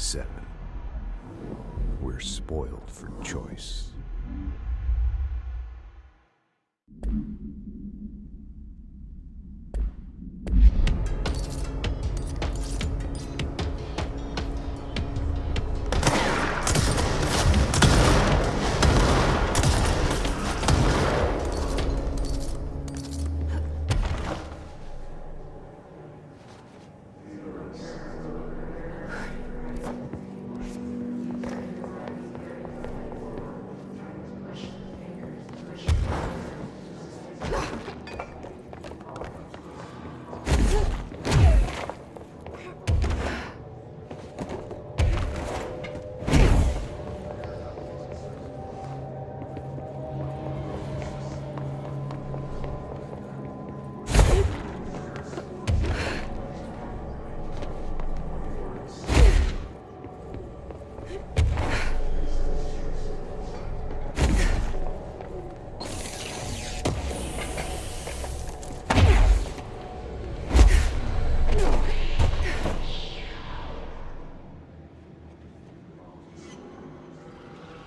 27. We're spoiled for choice.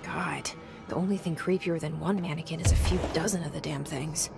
God, the only thing creepier than one mannequin is a few dozen of the damn things.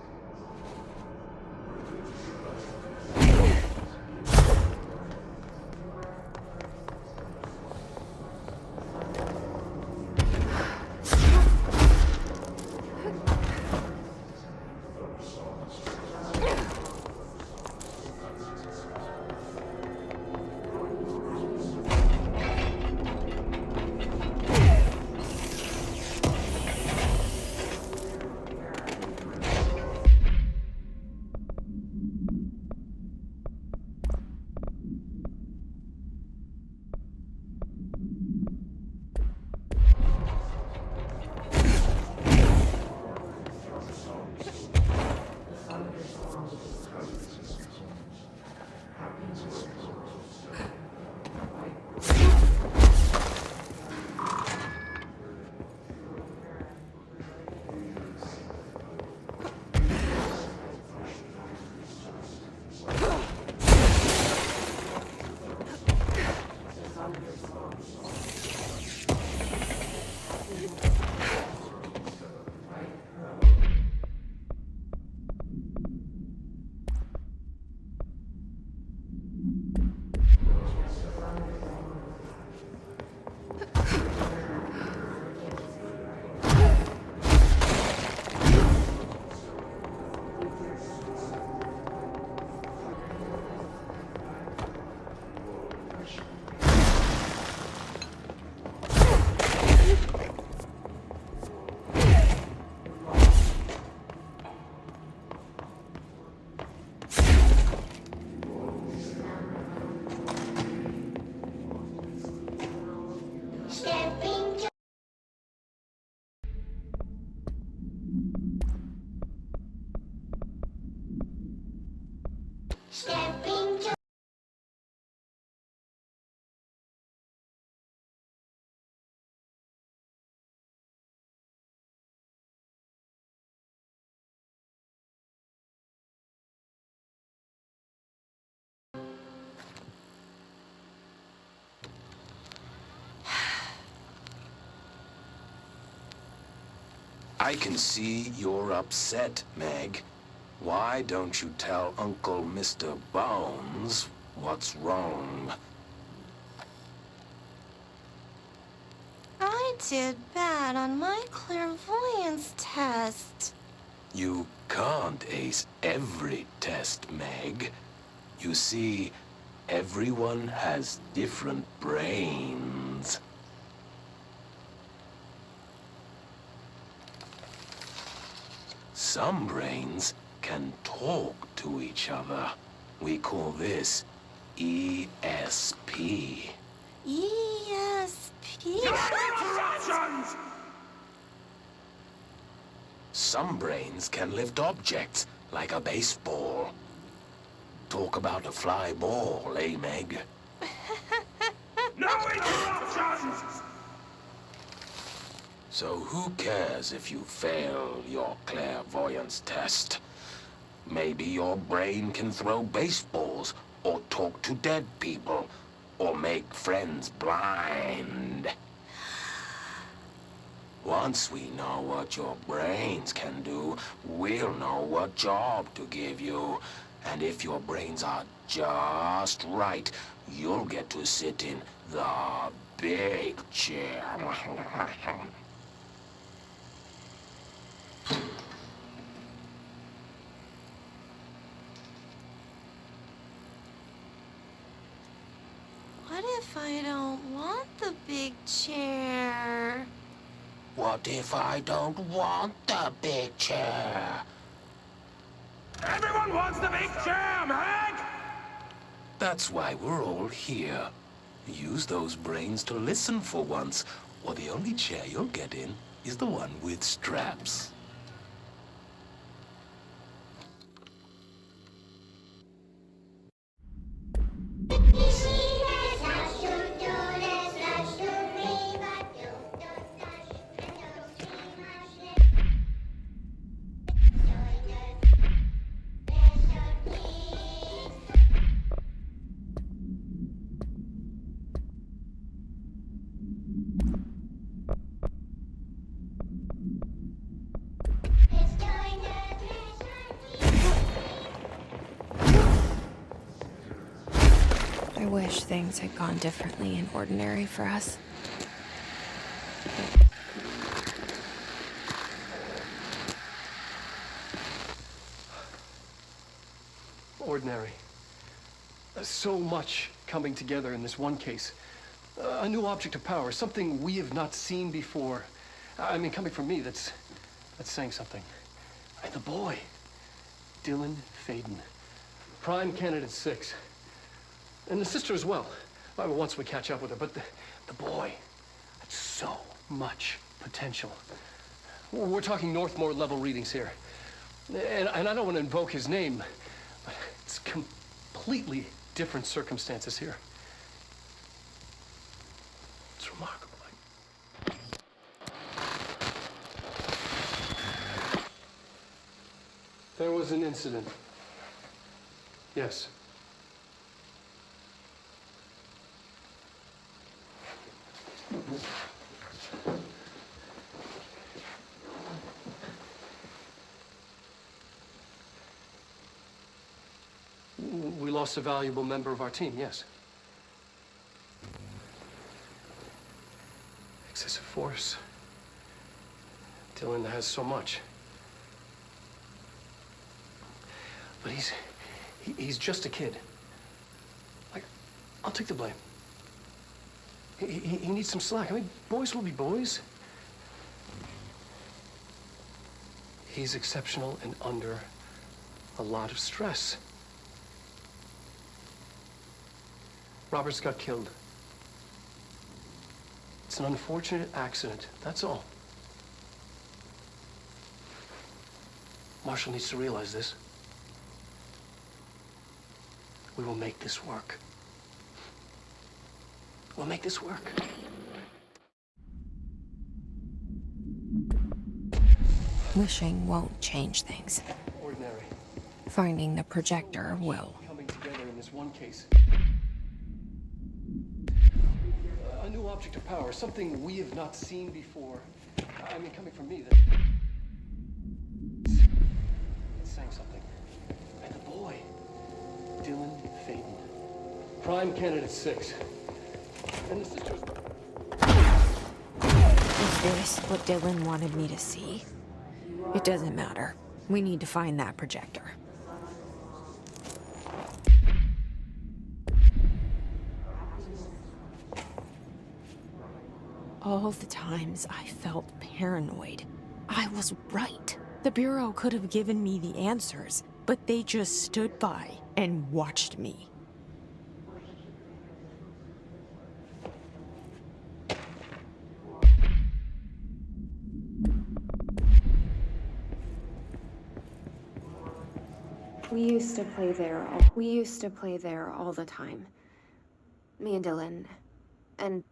I can see you're upset, Meg. Why don't you tell Uncle Mr. Bones what's wrong? I did bad on my clairvoyance test. You can't ace every test, Meg. You see, everyone has different brains. Some brains can talk to each other. We call this ESP. ESP? Some brains can lift objects, like a baseball. Talk about a fly ball, eh, Meg? No interruptions! So who cares if you fail your clairvoyance test? Maybe your brain can throw baseballs or talk to dead people. or make friends blind. Once we know what your brains can do, we'll know what job to give you. And if your brains are just right, you'll get to sit in the big chair. What if I don't want the big chair? What if I don't want the big chair? Everyone wants the big chair, Meg! That's why we're all here. Use those brains to listen for once, or the only chair you'll get in is the one with straps. I wish things had gone differently in Ordinary for us. Ordinary. So much coming together in this one case. A new object of power, something we have not seen before. I mean, coming from me, that's saying something. And the boy, Dylan Faden, prime candidate 6. And the sister as well, once we catch up with her. But the boy, that's so much potential. We're talking Northmore level readings here. And I don't want to invoke his name, but it's completely different circumstances here. It's remarkable. There was an incident. Yes. We lost a valuable member of our team, yes. Excessive force. Dylan has so much. But he's just a kid. Like, I'll take the blame. He needs some slack. I mean, boys will be boys. He's exceptional and under a lot of stress. Roberts got killed. It's an unfortunate accident, that's all. Marshall needs to realize this. We will make this work. We'll make this work. Wishing won't change things. Ordinary. Finding the projector will. Coming together in this one case. A new object of power, something we have not seen before. I mean, coming from me, it's saying something. And the boy, Dylan Faden, prime candidate 6. And the sisters. Is this what Dylan wanted me to see? It doesn't matter. We need to find that projector. All the times I felt paranoid, I was right. The Bureau could have given me the answers, but they just stood by and watched me. We used to play there all the time. Me and Dylan, and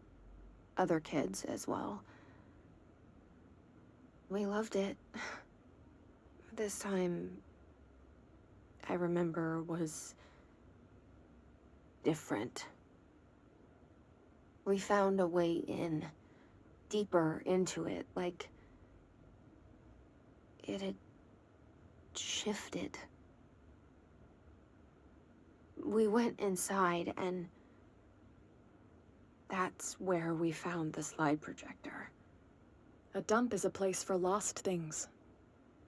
other kids as well. We loved it. This time, I remember, was different. We found a way in. Deeper into it, like... it had... shifted. We went inside, and... that's where we found the slide projector. A dump is a place for lost things.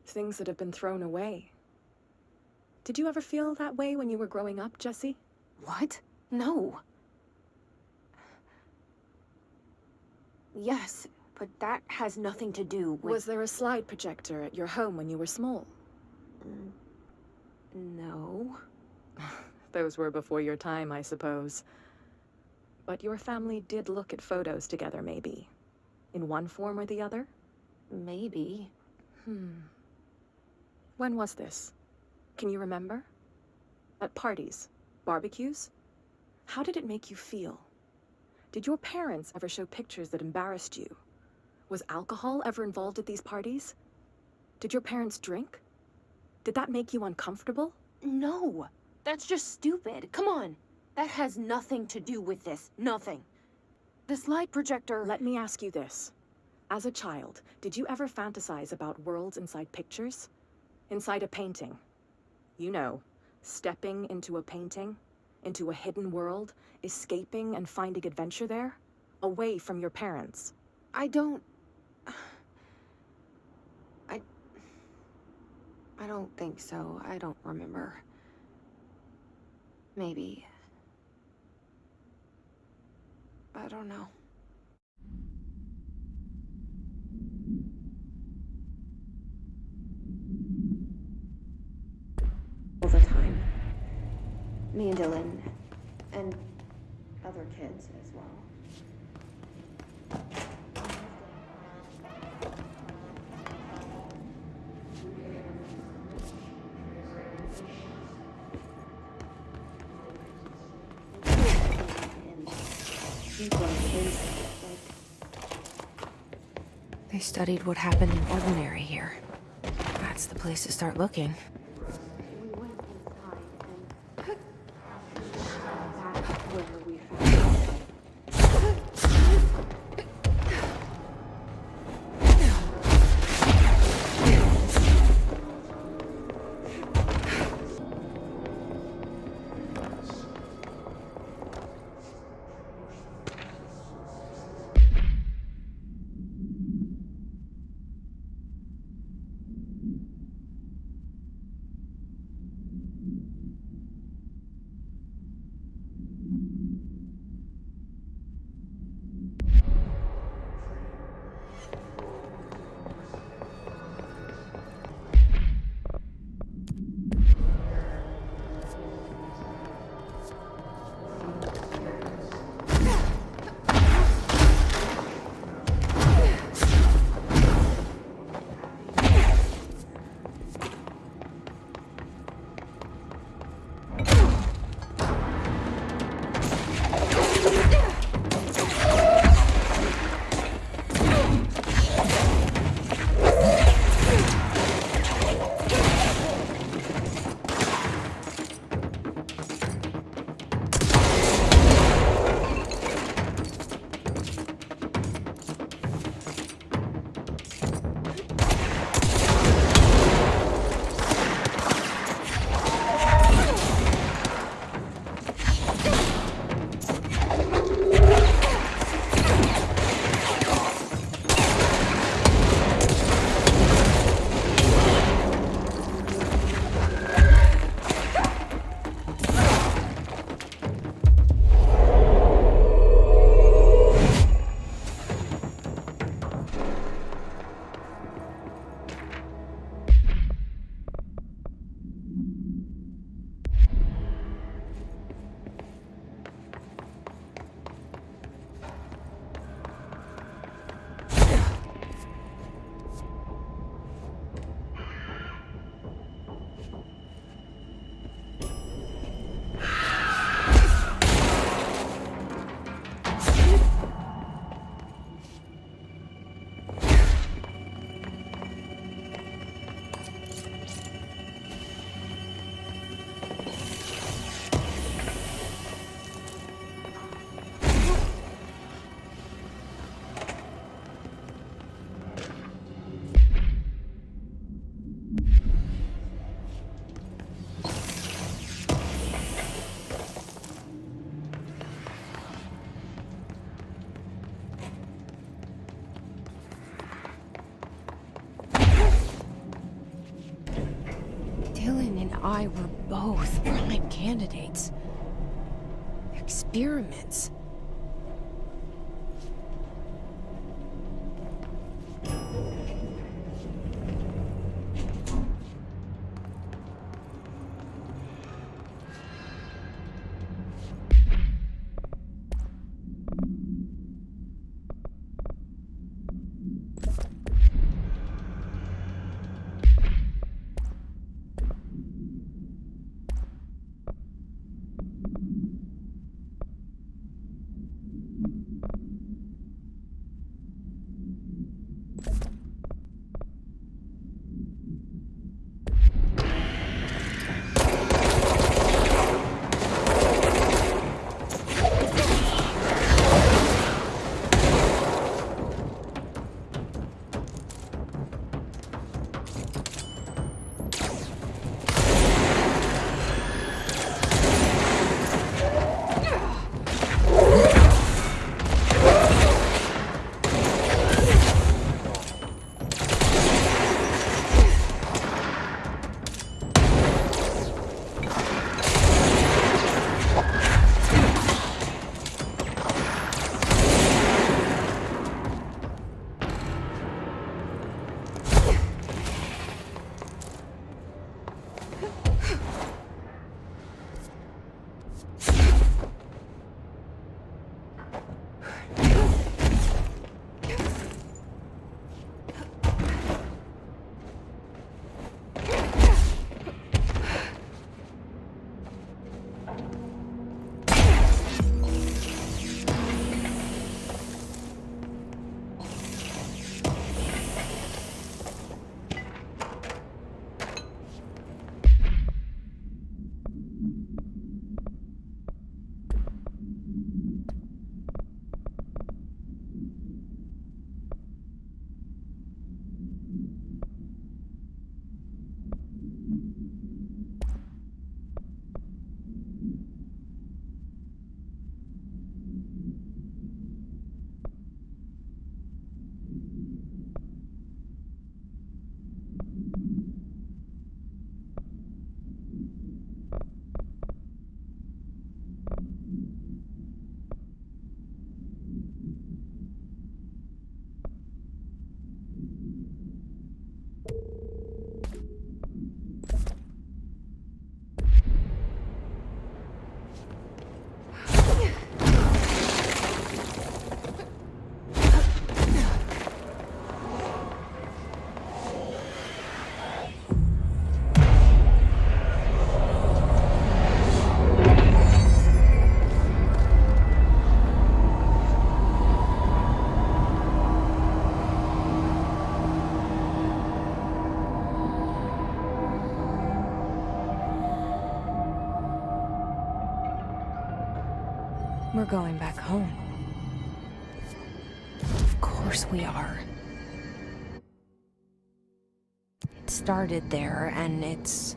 Things that have been thrown away. Did you ever feel that way when you were growing up, Jessie? What? No. Yes, but that has nothing to do with... Was there a slide projector at your home when you were small? No. Those were before your time, I suppose. But your family did look at photos together, maybe? In one form or the other? Maybe. When was this? Can you remember? At parties? Barbecues? How did it make you feel? Did your parents ever show pictures that embarrassed you? Was alcohol ever involved at these parties? Did your parents drink? Did that make you uncomfortable? No. That's just stupid. Come on. That has nothing to do with this. Nothing. The slide projector... Let me ask you this. As a child, did you ever fantasize about worlds inside pictures? Inside a painting? You know, stepping into a painting, into a hidden world, escaping and finding adventure there, away from your parents. I don't think so. I don't remember. Maybe. I don't know. All the time. Me and Dylan, and other kids as well. They studied what happened in Ordinary here. That's the place to start looking. We went inside, and that's where we found it. I were both prime candidates. Experiments. We're going back home. Of course we are. It started there, and it's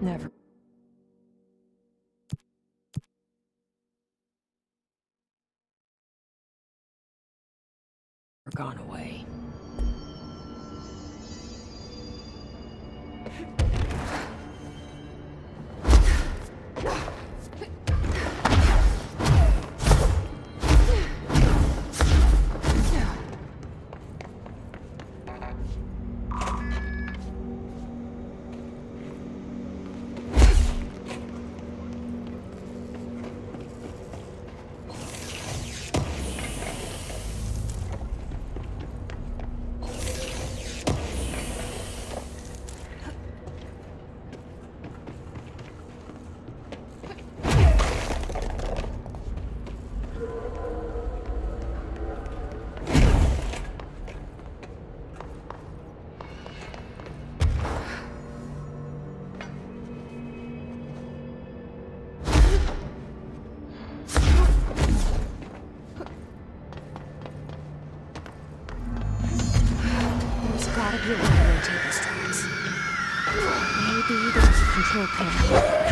never gone away. Gotta be a way to rotate these tracks. Maybe there's a control panel.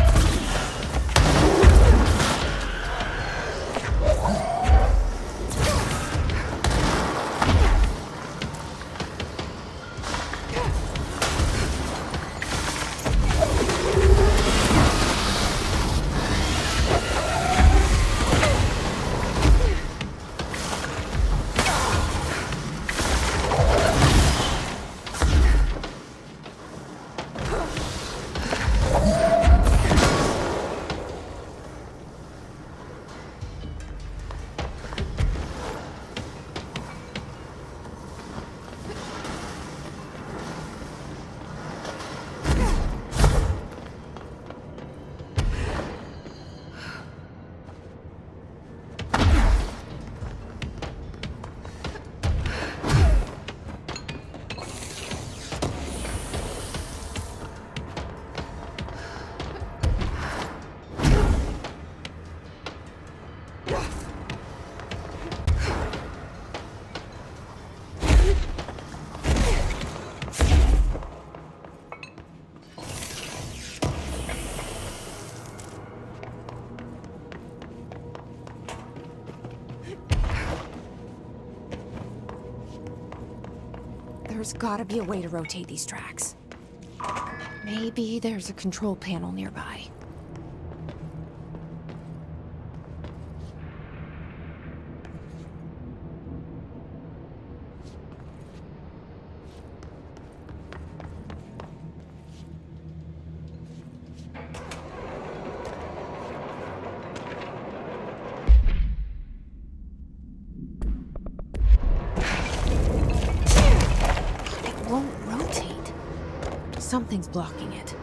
There's gotta be a way to rotate these tracks. Maybe there's a control panel nearby. It won't rotate. Something's blocking it.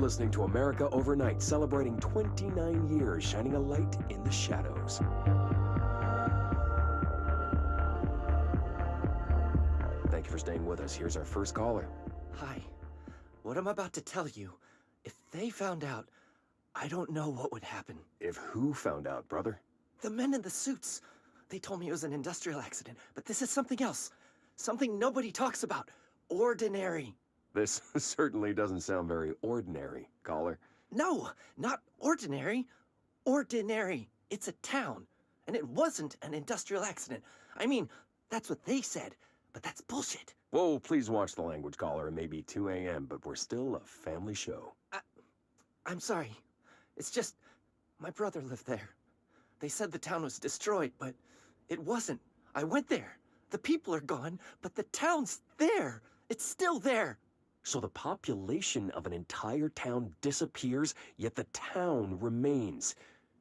listening to America Overnight, celebrating 29 years shining a light in the shadows. Thank you for staying with us. Here's our first caller. Hi. What I'm about to tell you, if they found out, I don't know what would happen. If who found out, brother? The men in the suits. They told me it was an industrial accident, but this is something else. Something nobody talks about. Ordinary. This certainly doesn't sound very ordinary, caller. No, not ordinary. Ordinary. It's a town. And it wasn't an industrial accident. I mean, that's what they said, but that's bullshit. Whoa, please watch the language, caller. It may be 2 a.m., but we're still a family show. I'm sorry. It's just, my brother lived there. They said the town was destroyed, but it wasn't. I went there. The people are gone, but the town's there. It's still there. So the population of an entire town disappears, yet the town remains.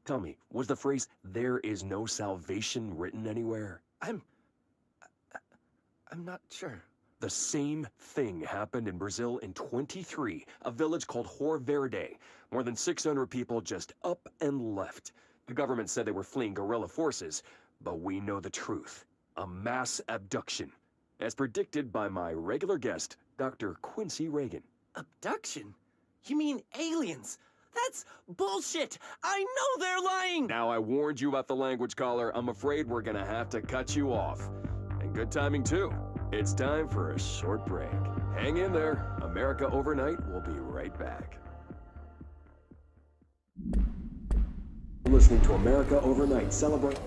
Tell me, was the phrase, "there is no salvation," written anywhere? I'm not sure. The same thing happened in Brazil in 23, a village called Hor Verde. More than 600 people just up and left. The government said they were fleeing guerrilla forces, but we know the truth. A mass abduction, as predicted by my regular guest, Dr. Quincy Reagan. Abduction? You mean aliens? That's bullshit! I know they're lying! Now, I warned you about the language, caller. I'm afraid we're gonna have to cut you off. And good timing, too. It's time for a short break. Hang in there. America Overnight will be right back. You're listening to America Overnight. Celebrate.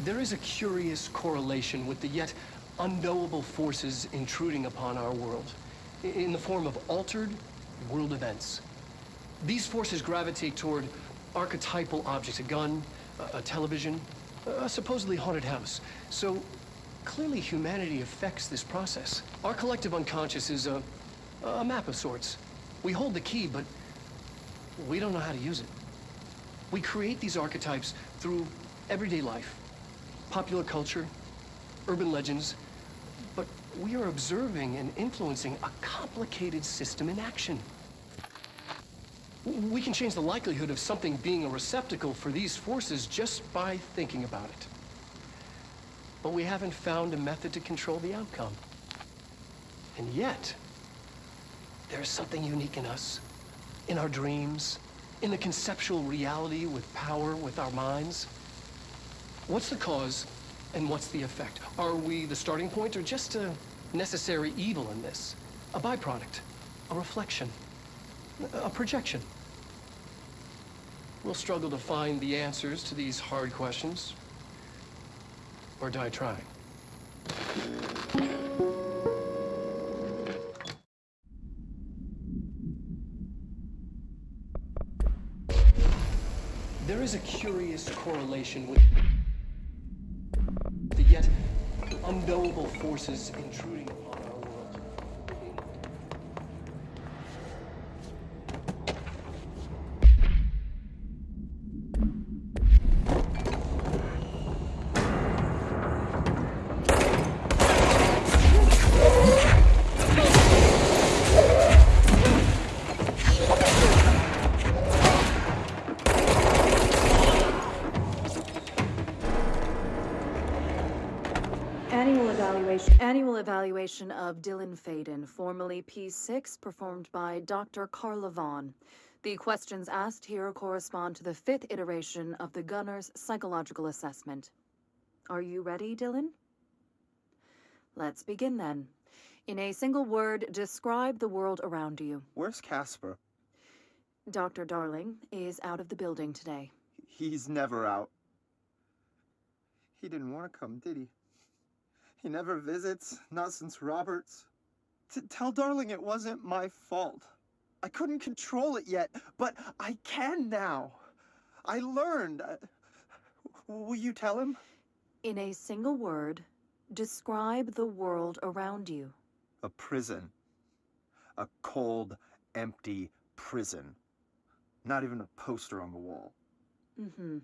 There is a curious correlation with the yet unknowable forces intruding upon our world in the form of altered world events. These forces gravitate toward archetypal objects, a gun, a television, a supposedly haunted house. So clearly humanity affects this process. Our collective unconscious is a map of sorts. We hold the key, but we don't know how to use it. We create these archetypes through everyday life, popular culture, urban legends, but we are observing and influencing a complicated system in action. We can change the likelihood of something being a receptacle for these forces just by thinking about it. But we haven't found a method to control the outcome. And yet, there is something unique in us, in our dreams, in the conceptual reality with power with our minds. What's the cause and what's the effect? Are we the starting point or just a necessary evil in this? A byproduct, a reflection, a projection? We'll struggle to find the answers to these hard questions, or die trying. There is a curious correlation with the yet unknowable forces intruding upon our world. Annual evaluation of Dylan Faden, formerly P6, performed by Dr. Carla Vaughn. The questions asked here correspond to the 5th iteration of the Gunner's psychological assessment. Are you ready, Dylan? Let's begin then. In a single word, describe the world around you. Where's Casper? Dr. Darling is out of the building today. He's never out. He didn't want to come, did he? He never visits, not since Roberts. Tell Darling it wasn't my fault. I couldn't control it yet, but I can now. I learned. Will you tell him? In a single word, describe the world around you. A prison. A cold, empty prison. Not even a poster on the wall. Mm-hmm.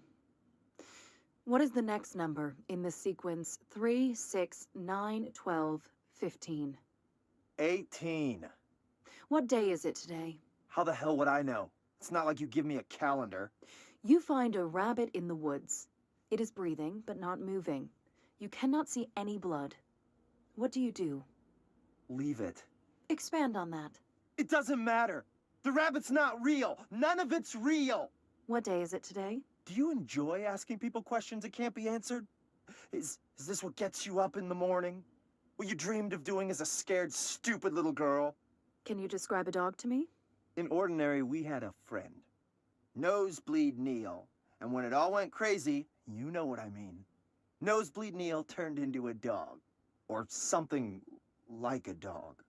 What is the next number in the sequence 3, 6, 9, 12, 15? 18. What day is it today? How the hell would I know? It's not like you give me a calendar. You find a rabbit in the woods. It is breathing, but not moving. You cannot see any blood. What do you do? Leave it. Expand on that. It doesn't matter. The rabbit's not real. None of it's real. What day is it today? Do you enjoy asking people questions that can't be answered? Is this what gets you up in the morning? What you dreamed of doing as a scared, stupid little girl? Can you describe a dog to me? In Ordinary, we had a friend. Nosebleed Neil. And when it all went crazy, you know what I mean. Nosebleed Neil turned into a dog. Or something like a dog.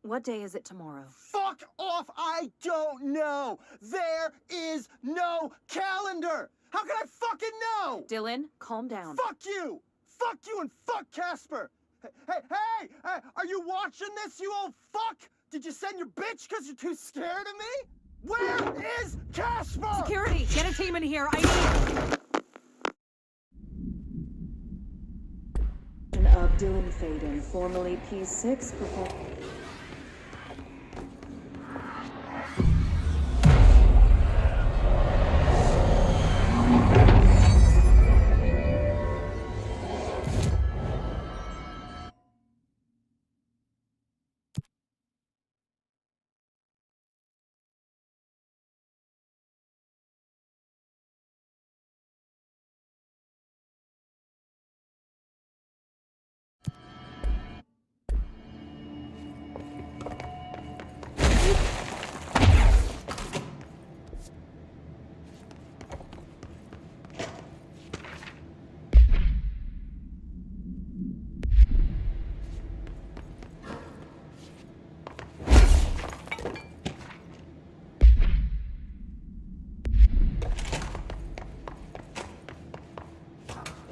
What day is it tomorrow? Fuck off! I don't know! There is no calendar! How can I fucking know? Dylan, calm down. Fuck you! Fuck you and fuck Casper! Hey! Are you watching this, you old fuck? Did you send your bitch because you're too scared of me? Where is Casper? Security, get a team in here. I need... Of Dylan Faden, formerly P6,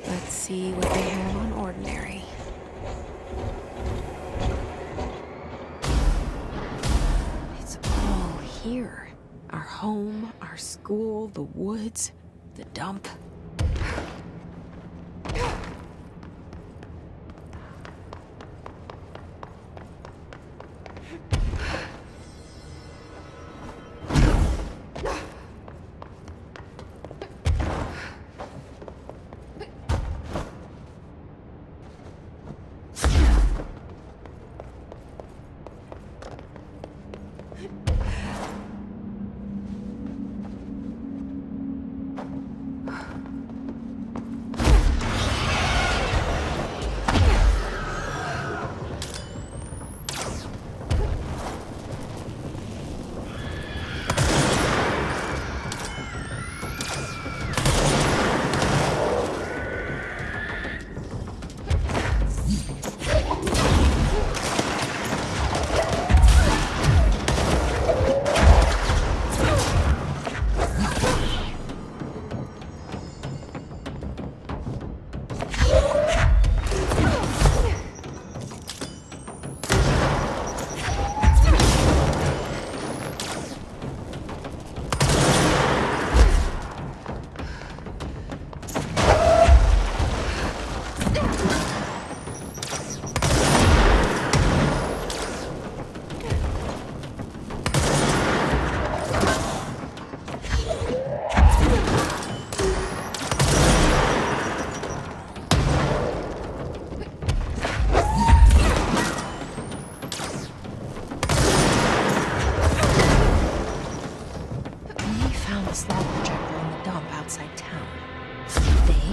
Let's see what they have on Ordinary. It's all here. Our home, our school, the woods, the dump.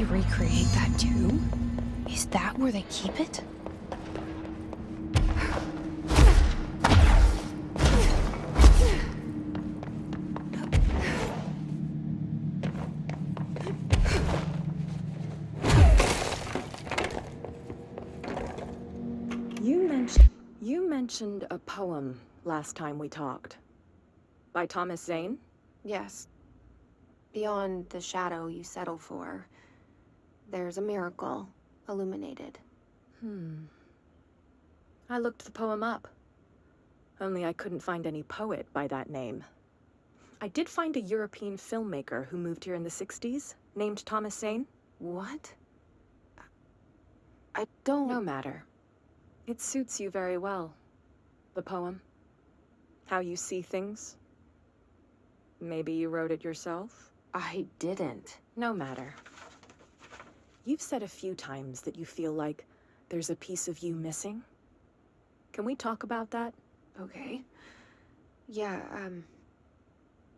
Recreate that too? Is that where they keep it? You mentioned a poem last time we talked. By Thomas Zane? Yes. Beyond the shadow you settle for, there's a miracle illuminated. I looked the poem up. Only I couldn't find any poet by that name. I did find a European filmmaker who moved here in the 60s, named Thomas Zane. What? I don't... No matter. It suits you very well. The poem. How you see things. Maybe you wrote it yourself? I didn't. No matter. You've said a few times that you feel like there's a piece of you missing. Can we talk about that? Okay. Yeah,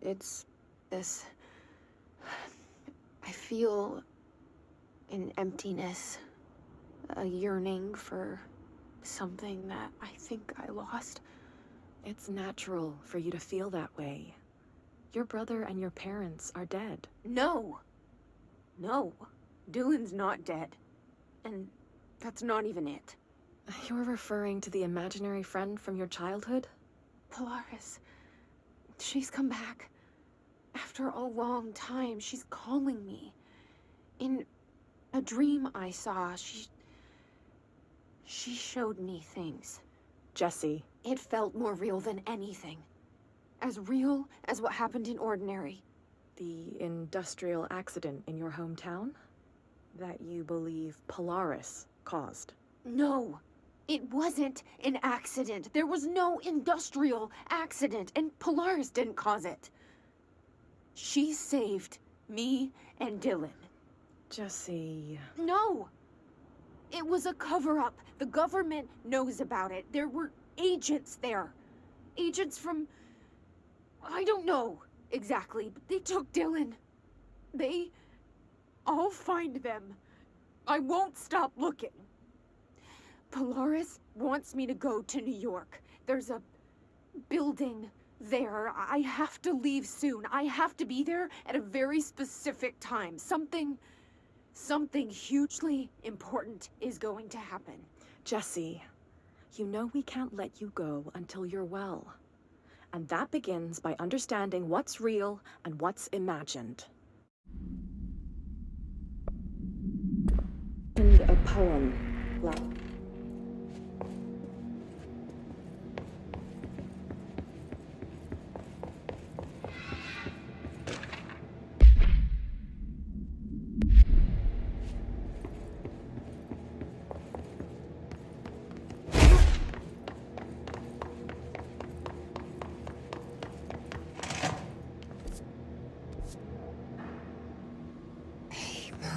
it's this... I feel an emptiness, a yearning for something that I think I lost. It's natural for you to feel that way. Your brother and your parents are dead. No. No. Dylan's not dead. And that's not even it. You're referring to the imaginary friend from your childhood? Polaris. She's come back. After a long time, she's calling me. In a dream I saw, she showed me things. Jesse. It felt more real than anything. As real as what happened in Ordinary. The industrial accident in your hometown? That you believe Polaris caused? No, it wasn't an accident. There was no industrial accident, and Polaris didn't cause it. She saved me and Dylan. Jesse... No! It was a cover-up. The government knows about it. There were agents there. Agents from... I don't know exactly, but they took Dylan. I'll find them. I won't stop looking. Polaris wants me to go to New York. There's a building there. I have to leave soon. I have to be there at a very specific time. Something hugely important is going to happen. Jesse, you know we can't let you go until you're well. And that begins by understanding what's real and what's imagined. And a poem, like...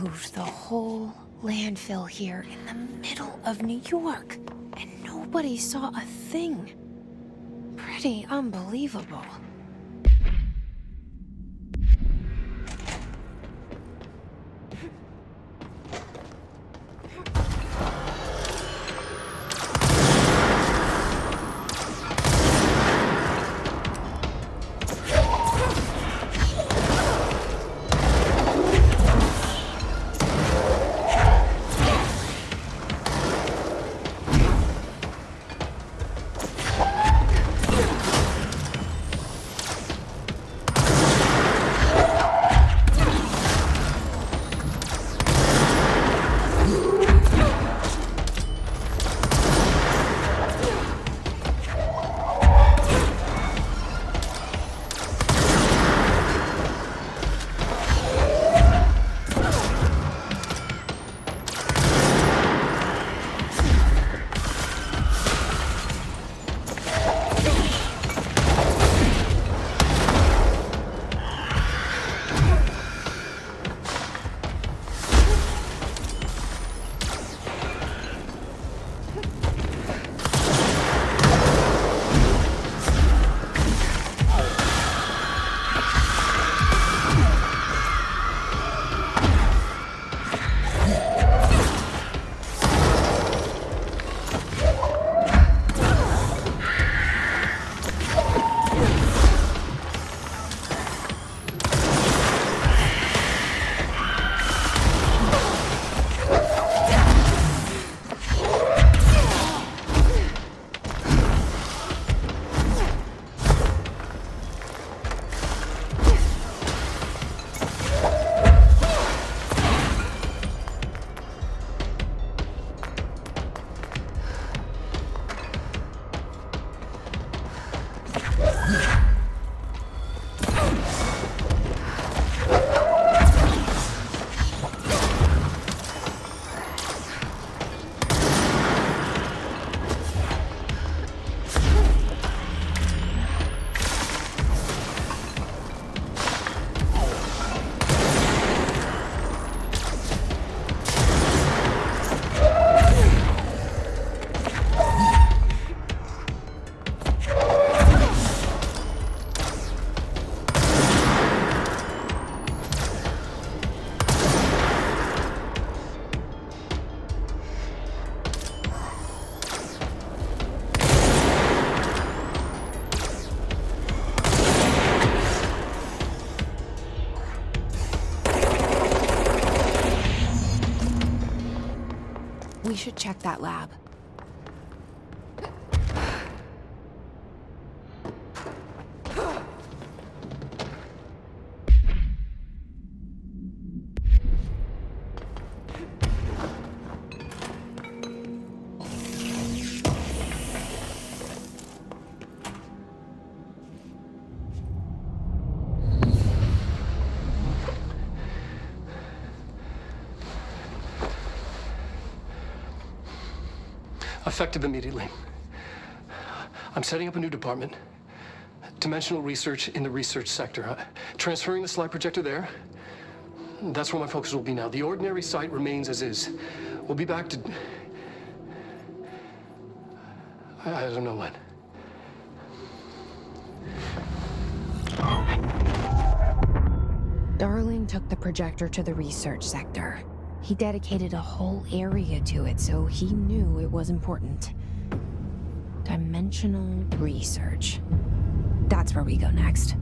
Moved the whole landfill here in the middle of New York, and nobody saw a thing. Pretty unbelievable. should check that lab. Effective immediately. I'm setting up a new department. Dimensional research in the research sector. Transferring the slide projector there. That's where my focus will be now. The ordinary site remains as is. We'll be back to... I don't know when. Darling took the projector to the research sector. He dedicated a whole area to it, so he knew it was important. Dimensional research. That's where we go next.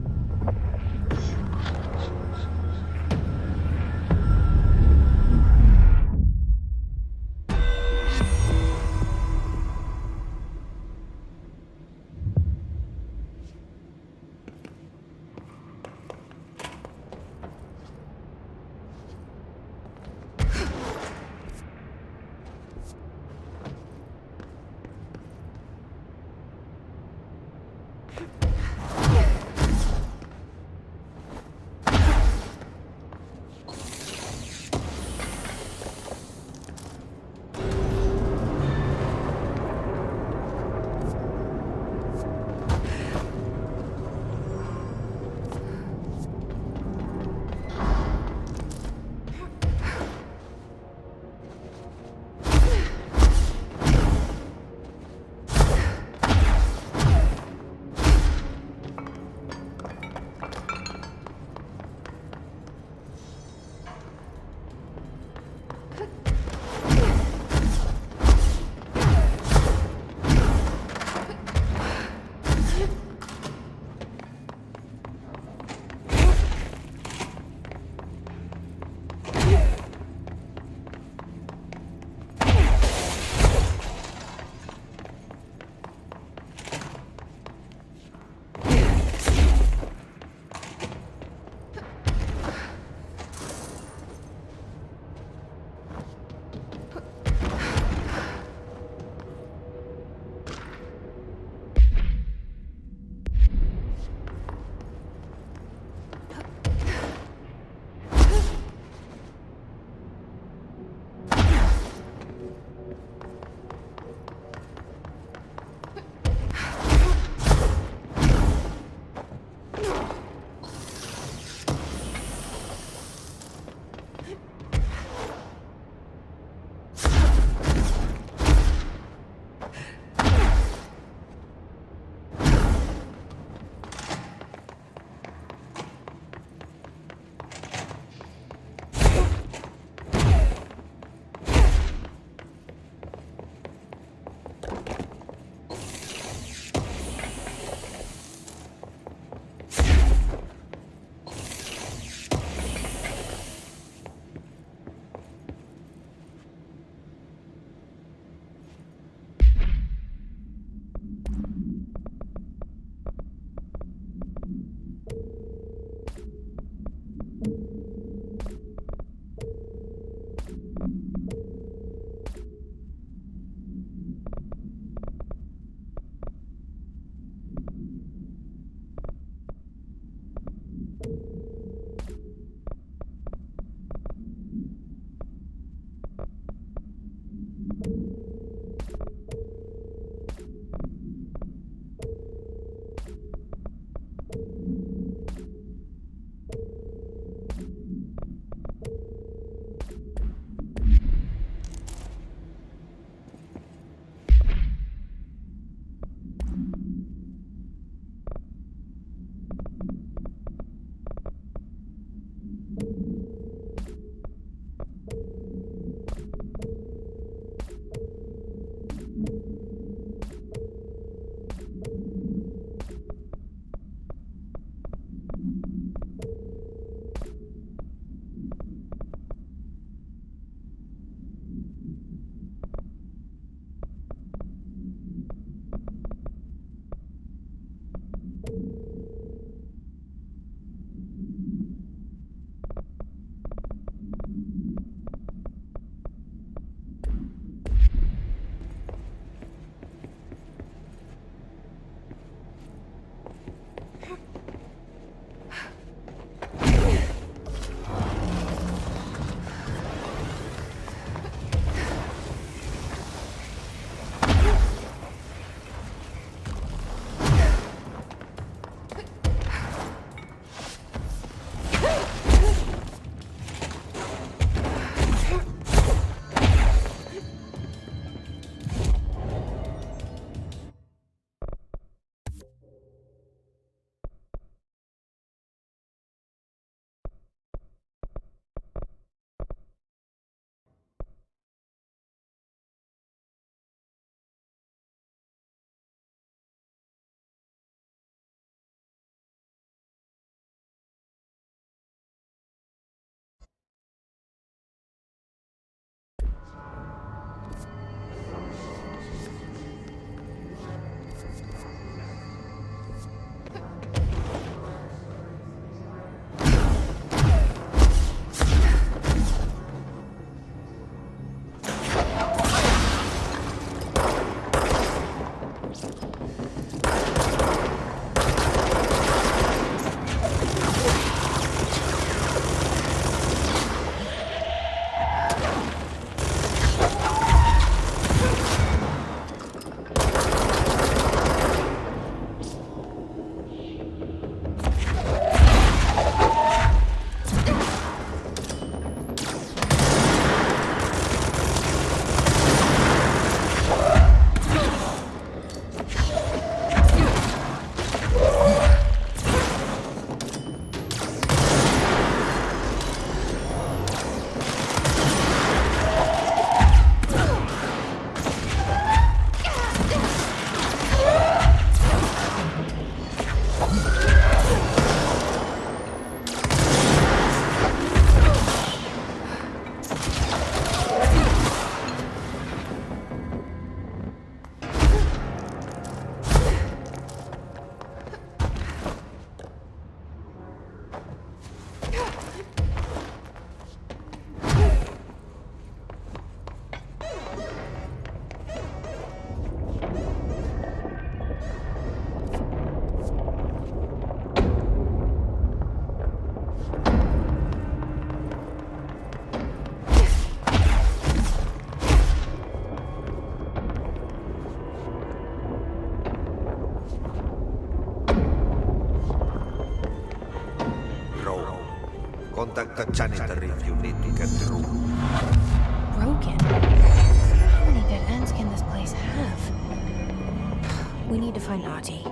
Contact the janitor if you need to get through. Broken? How many dead ends can this place have? We need to find Ahti.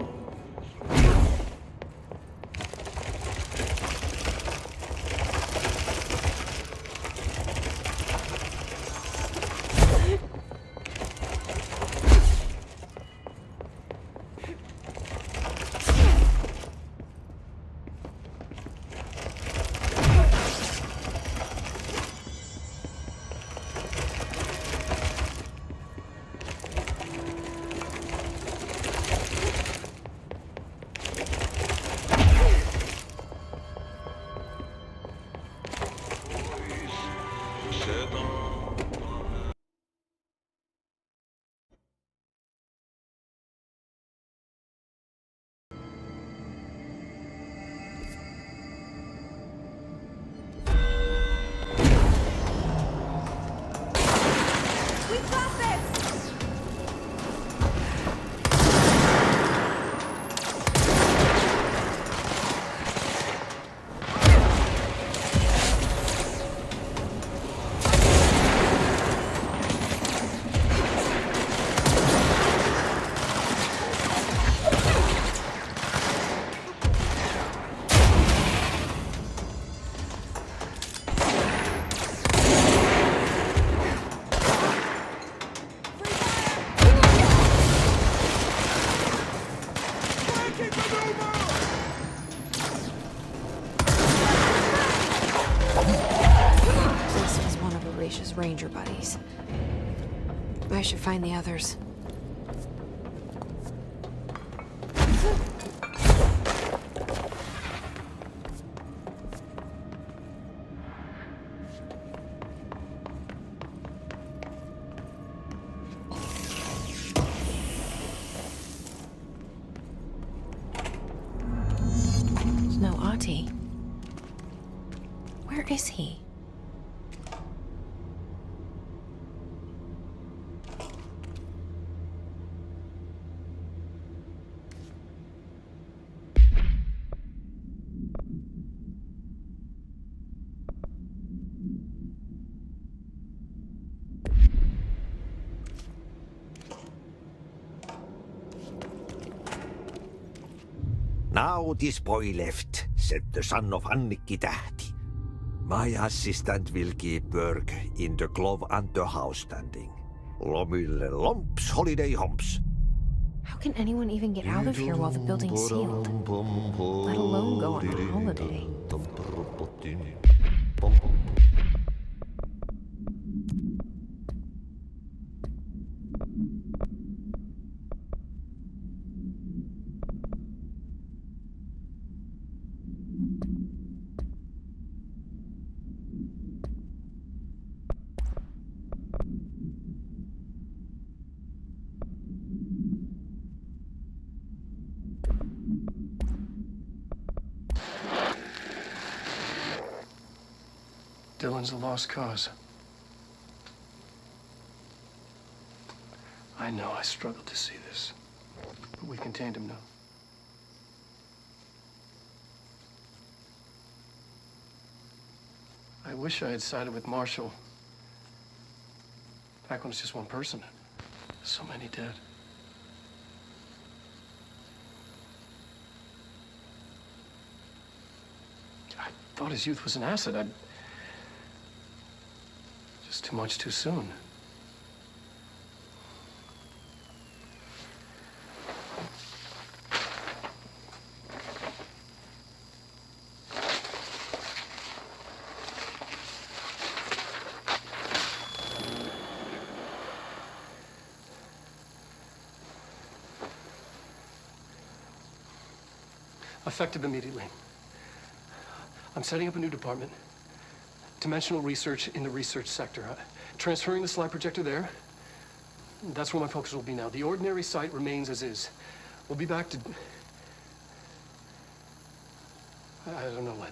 Ranger buddies. I should find the others. There's no Ahti. Where is he? Now this boy left, said the son of Annikki Tähti. My assistant will keep work in the glove and the house standing. Lomille lomps, holiday humps. How can anyone even get out of here while the building's sealed? Let alone go on a holiday. Dylan's a lost cause. I know I struggled to see this, but we contained him now. I wish I had sided with Marshall. Back when it's just one person. So many dead. I thought his youth was an asset. Just too much too soon. Effective immediately. I'm setting up a new department. Dimensional research in the research sector. Transferring the slide projector there. That's where my focus will be now. The ordinary site remains as is. We'll be back to... I don't know when.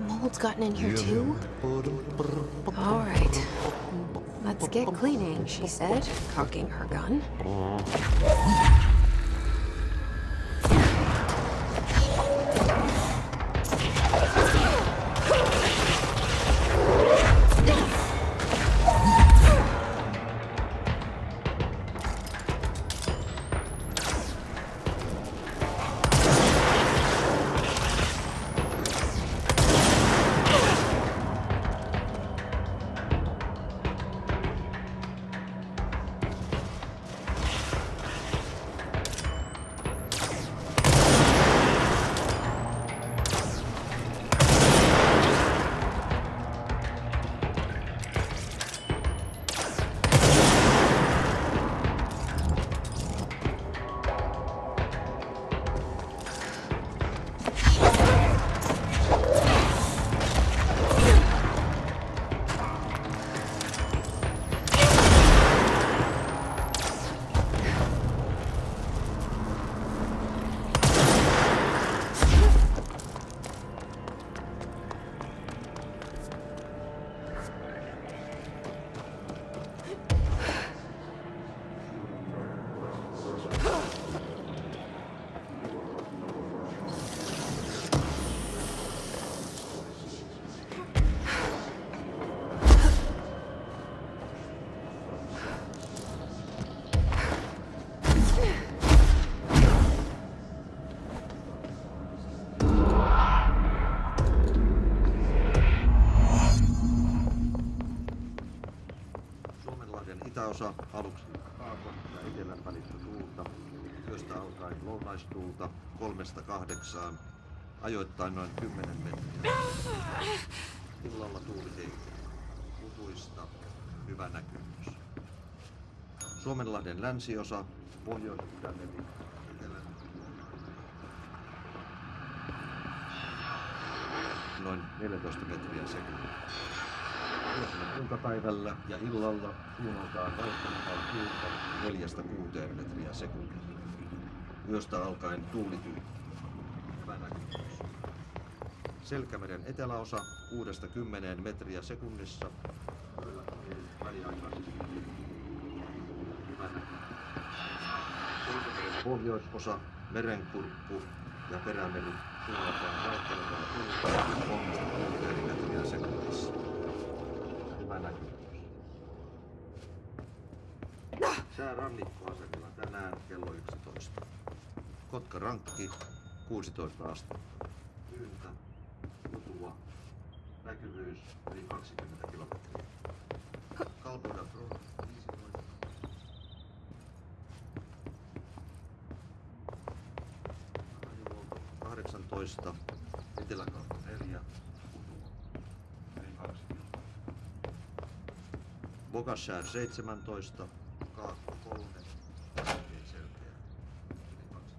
Mold's gotten in here too? All right. Let's get cleaning, she said, cocking her gun. Itäosa aluksi Kaakon ja etelän välissä tuulta, josta alkaa alkaen lounaistuulta 3–8, ajoittain noin 10 metriä. Illalla tuuli heikkuu. Utuista hyvä näkymys. Suomenlahden länsiosa, Pohjois-Itämeri, noin 14 metriä sekunnissa. Iltapäivällä ja illalla suunnaltaan vaihtelevaa tuulta 4–6 metriä sekunnissa. Yöstä alkaen tuuli tyyntyy. Hyvä näkymys. Selkämeren eteläosa 6–10 metriä sekunnissa. Väliaikaisesti. Hyvä näkymys. Pohjoisosa, merenkurkku ja perämeri suunnataan vaihtelevaa tuulta 3–6 metriä sekunnissa. Hyvä näkymys. Sää rannikkoasemilla tänään kello 11. Kotka-Rankki 16 astetta. Tyyntä, utua, näkyvyys yli 20 kilometriä. Kalpoida Brunn 15. Rajovuoto 18, Eteläkauppa 4, utua yli 20. Bogaskär 17, Kaakko 3, oikein selkeä, yli 20.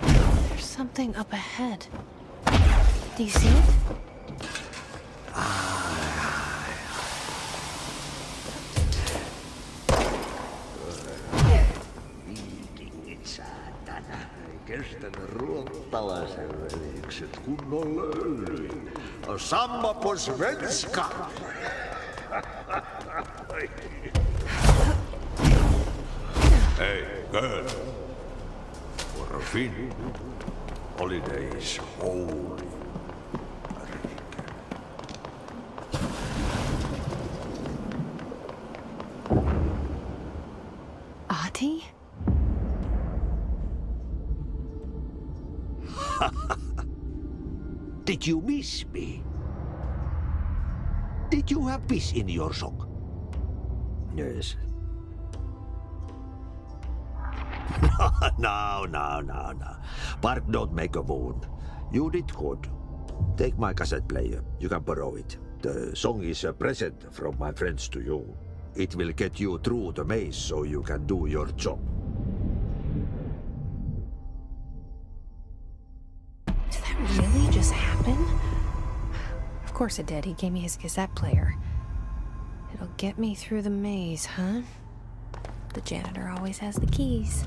There's something up ahead. Do you see it? Saatana. Ei kestänyt ruottalaisen velikset kunnolla öljyin. Samma på svenska! Hey, girl. For a Finn, holiday is holy. Ahti? Did you miss me? Did you have peace in your song? Yes. No. Bark don't make a wound. You did good. Take my cassette player. You can borrow it. The song is a present from my friends to you. It will get you through the maze so you can do your job. Did that really just happen? Of course it did. He gave me his cassette player. It'll get me through the maze, huh? The janitor always has the keys.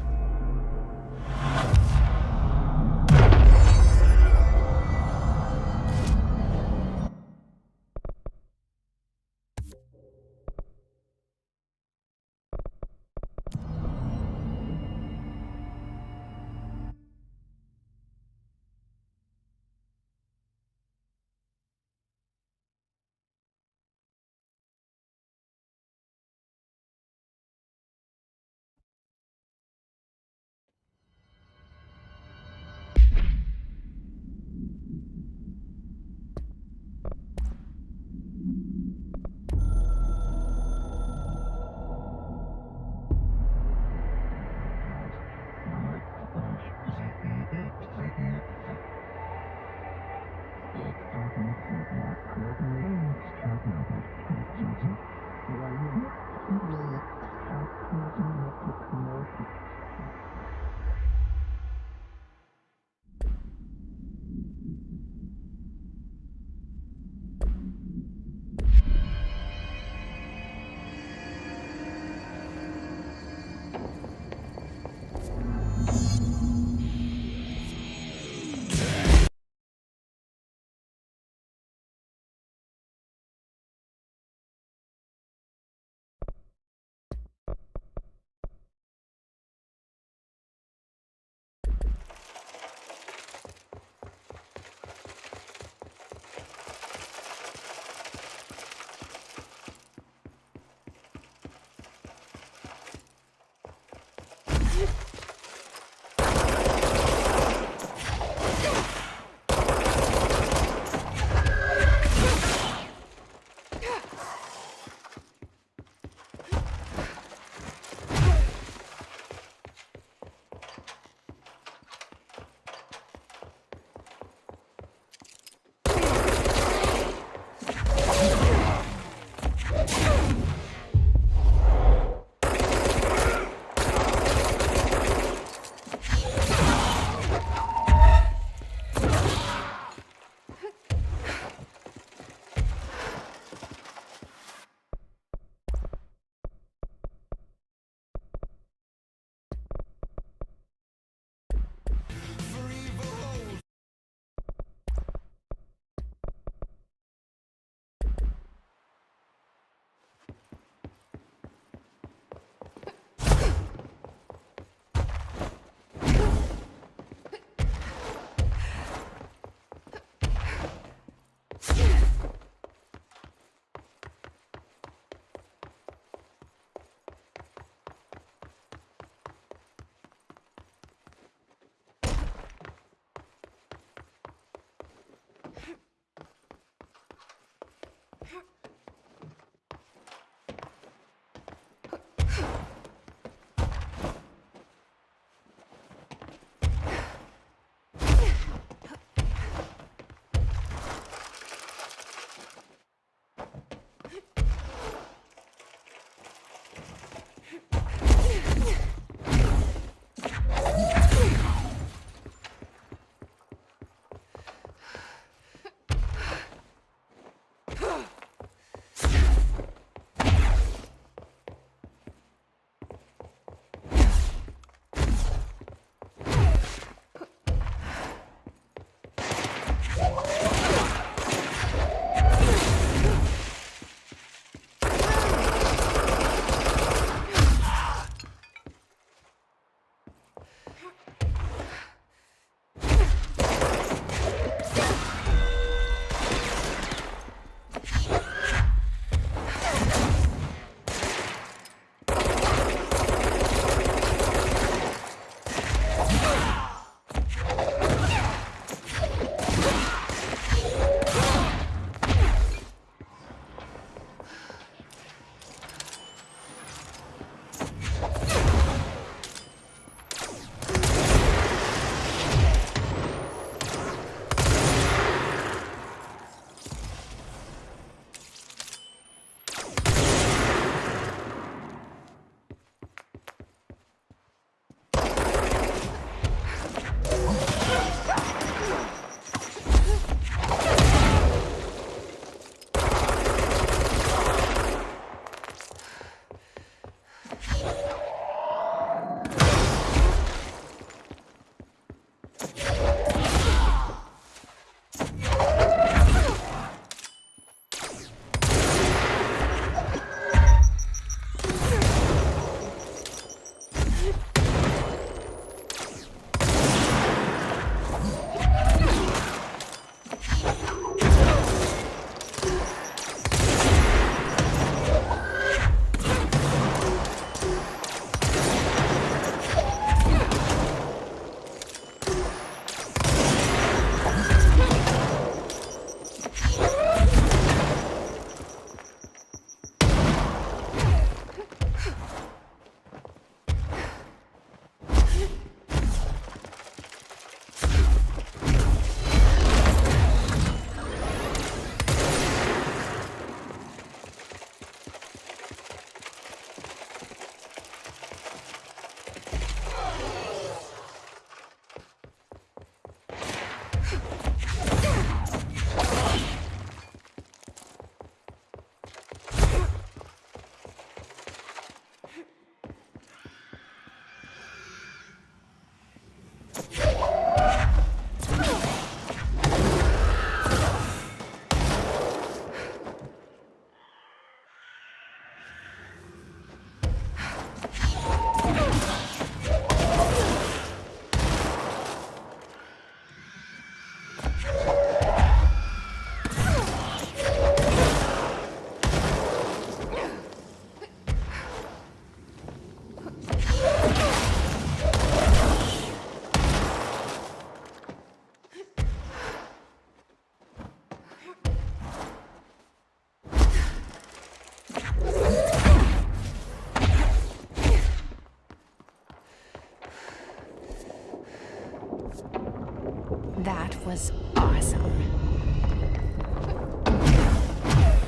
That was awesome.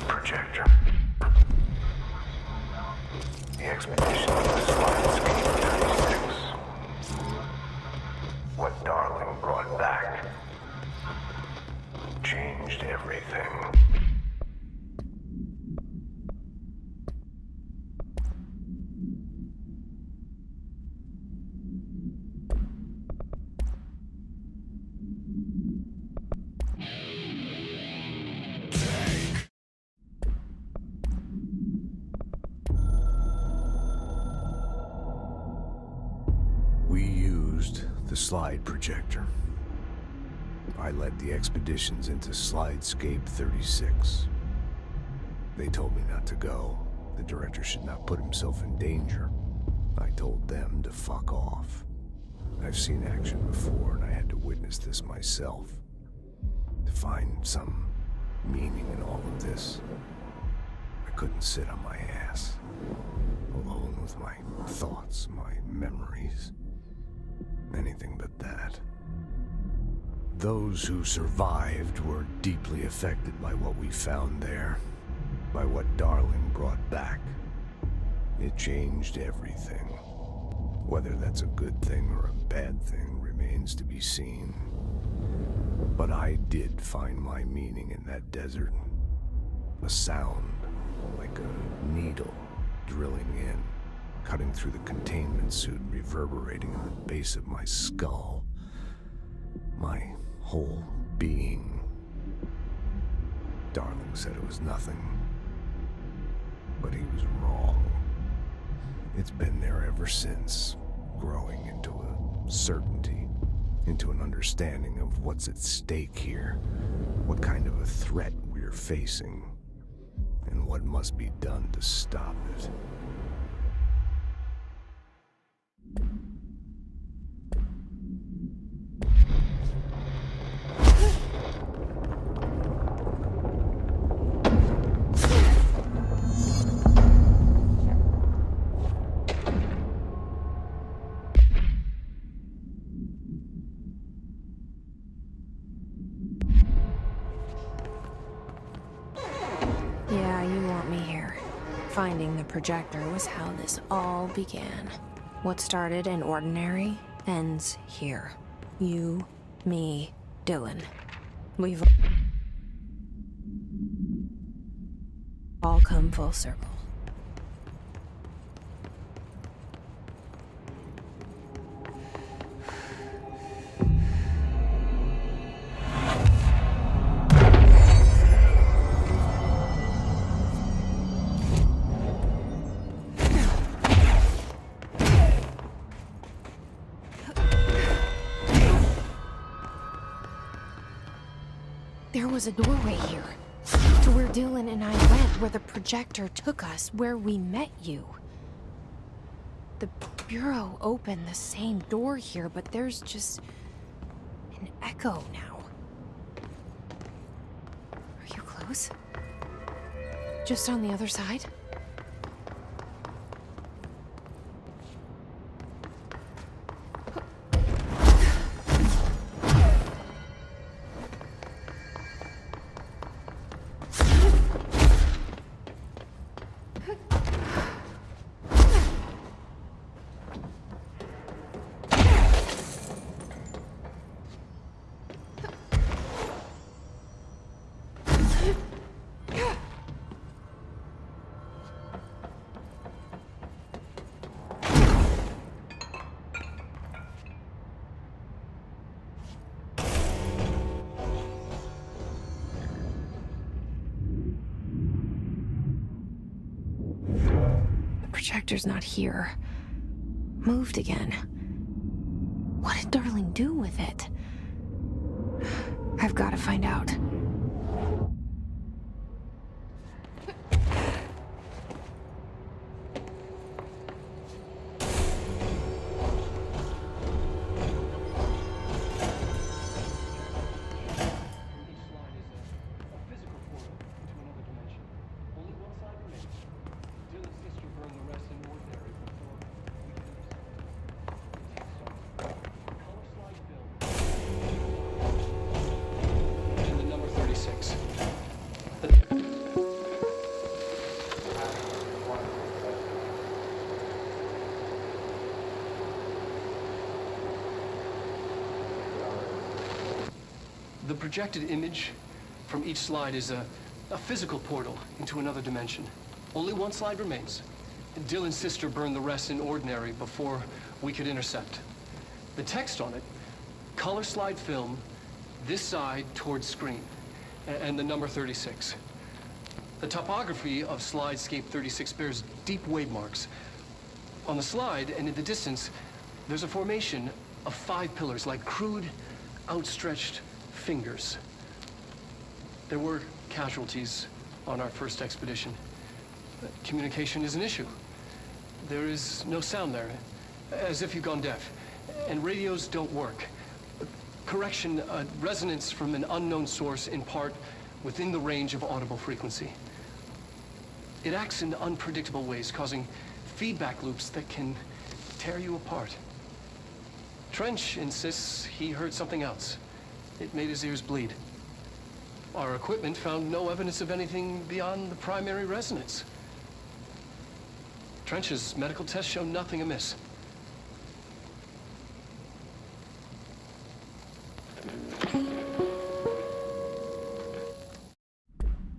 Projector. The expedition to the Slide Escape 36. What Darling brought back changed everything. We used the slide projector. I led the expeditions into Slidescape 36. They told me not to go. The director should not put himself in danger. I told them to fuck off. I've seen action before, and I had to witness this myself. To find some meaning in all of this, I couldn't sit on my ass, alone with my thoughts, my memories. Anything but that. Those who survived were deeply affected by what we found there, by what Darling brought back. It changed everything. Whether that's a good thing or a bad thing remains to be seen. But I did find my meaning in that desert. A sound, like a needle drilling in, cutting through the containment suit, reverberating in the base of my skull. My whole being. Darling said it was nothing. But he was wrong. It's been there ever since, growing into a certainty, into an understanding of what's at stake here, what kind of a threat we're facing, and what must be done to stop it. Yeah, you want me here. Finding the projector was how this all began. What started in Ordinary ends here. You, me, Dylan. We've all come full circle. There was a doorway here, to where Dylan and I went, where the projector took us, where we met you. The Bureau opened the same door here, but there's just an echo now. Are you close? Just on the other side? Projector's not here. Moved again. What did Darling do with it? I've got to find out. The projected image from each slide is a physical portal into another dimension. Only one slide remains. Dylan's sister burned the rest in ordinary before we could intercept. The text on it, color slide film, this side towards screen, and the number 36. The topography of Slidescape 36 bears deep wave marks. On the slide and in the distance, there's a formation of 5 pillars like crude, outstretched fingers. There were casualties on our first expedition. Communication is an issue. There is no sound there, as if you've gone deaf. And radios don't work. Correction, resonance from an unknown source in part within the range of audible frequency. It acts in unpredictable ways, causing feedback loops that can tear you apart. Trench insists he heard something else. It made his ears bleed. Our equipment found no evidence of anything beyond the primary resonance. Trench's medical tests show nothing amiss.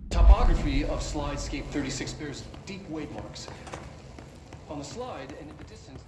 Topography of Slidescape 36 bears deep wave marks. On the slide and in the distance...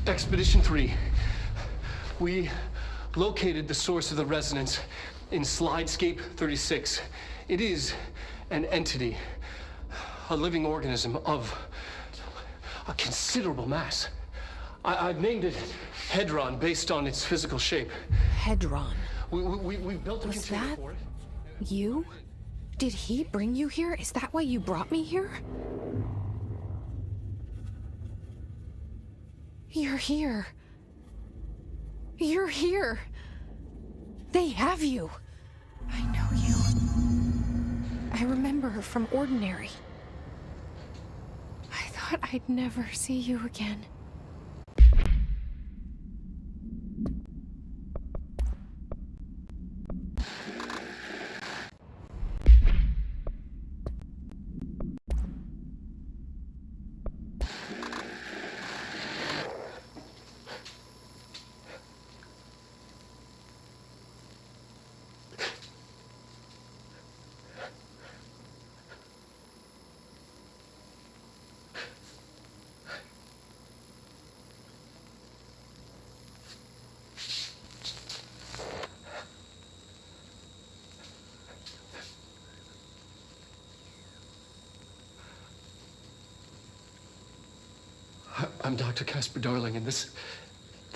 Expedition 3. We located the source of the resonance in Slidescape 36. It is an entity, a living organism of a considerable mass. I've named it Hedron based on its physical shape. Hedron. We built a container for it. You? Did he bring you here? Is that why you brought me here? You're here. You're here. They have you. I know you. I remember her from Ordinary. I thought I'd never see you again. I'm Dr. Casper Darling, and this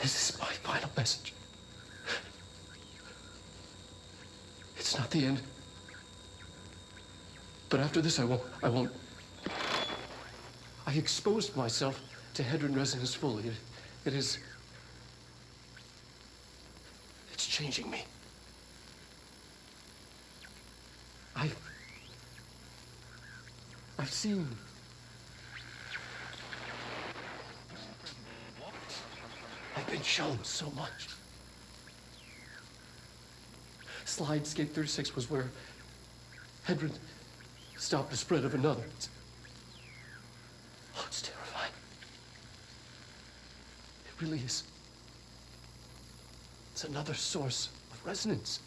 is my final message. It's not the end. But after this, I won't. I exposed myself to Hedron resonance fully. It's changing me. I've seen. I've been shown so much. Slidescape 36 was where Hedron stopped the spread of another. It's terrifying. It really is. It's another source of resonance.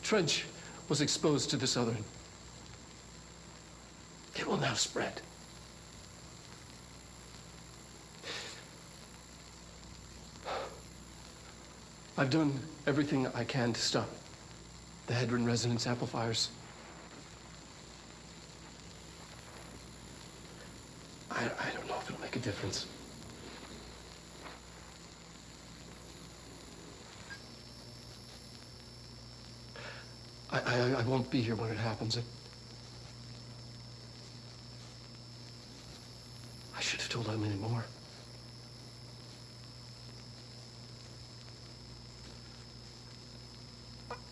Trench was exposed to this other. It will now spread. I've done everything I can to stop the Hedron resonance amplifiers. I don't know if it'll make a difference. I won't be here when it happens. I should have told Emily more.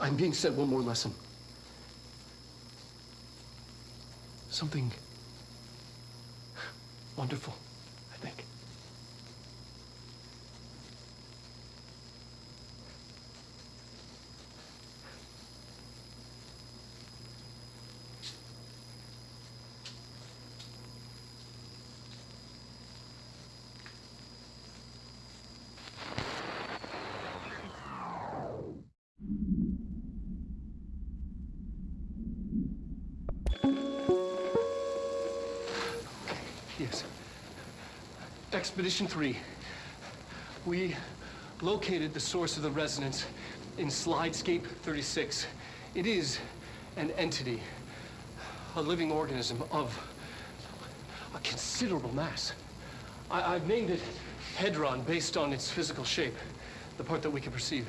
I'm being sent one more lesson. Something wonderful, I think. Yes. Expedition 3. We located the source of the resonance in Slidescape 36. It is an entity, a living organism of a considerable mass. I've named it Hedron based on its physical shape, the part that we can perceive.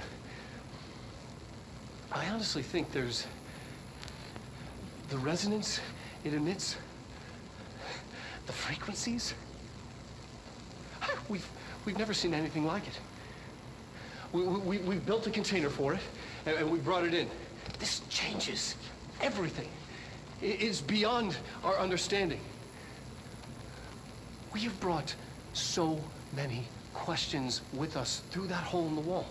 I honestly think there's the resonance it emits, the frequencies. We've never seen anything like it. We've built a container for it, and we brought it in. This changes everything. It is beyond our understanding. We have brought so many questions with us through that hole in the wall.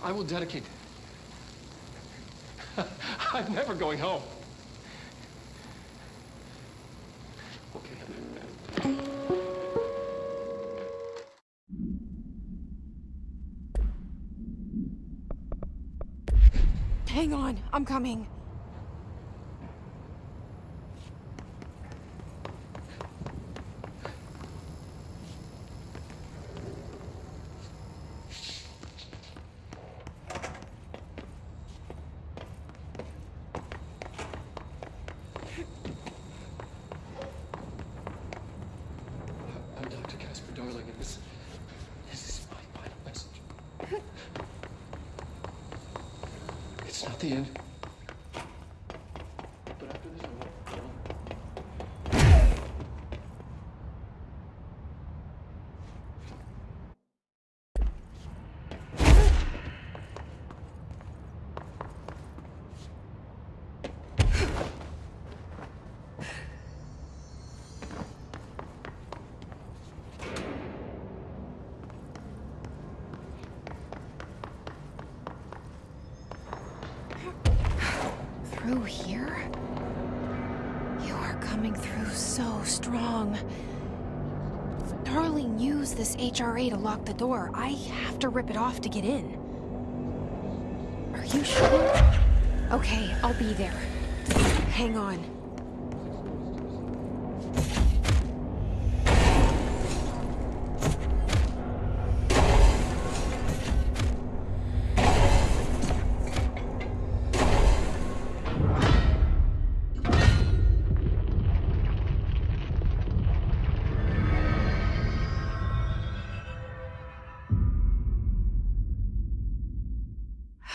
I will dedicate... I'm never going home. Okay. Hang on, I'm coming. I'm Dr. Casper Darling, and this is my final message. It's not the end. But after this, I won't. Through here? You are coming through so strong. Darling used this HRA to lock the door. I have to rip it off to get in. Are you sure? Okay, I'll be there. Hang on.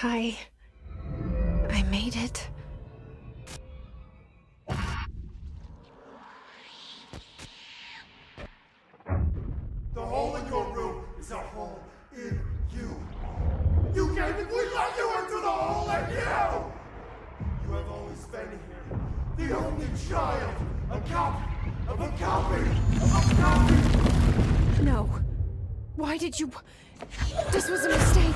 I made it. The hole in your room is a hole in you. You came and we let you into the hole in you! You have always been here. The only child. A copy of a copy of a copy. No. Why did you... This was a mistake.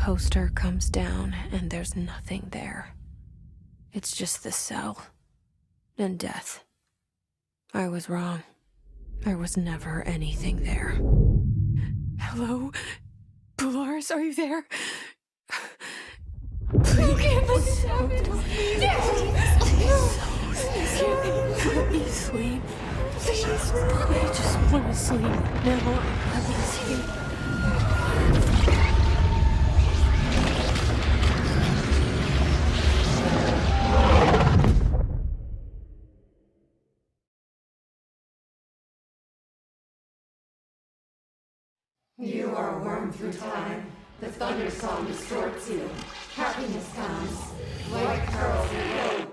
poster comes down and there's nothing there. It's just the cell and death. I was wrong. There was never anything there. Hello? Polaris, are you there? Please. Let me sleep. Please. I just want to sleep now. Let me sleep. You are wormed through time. The thunder song distorts you. Happiness comes. White pearls in road.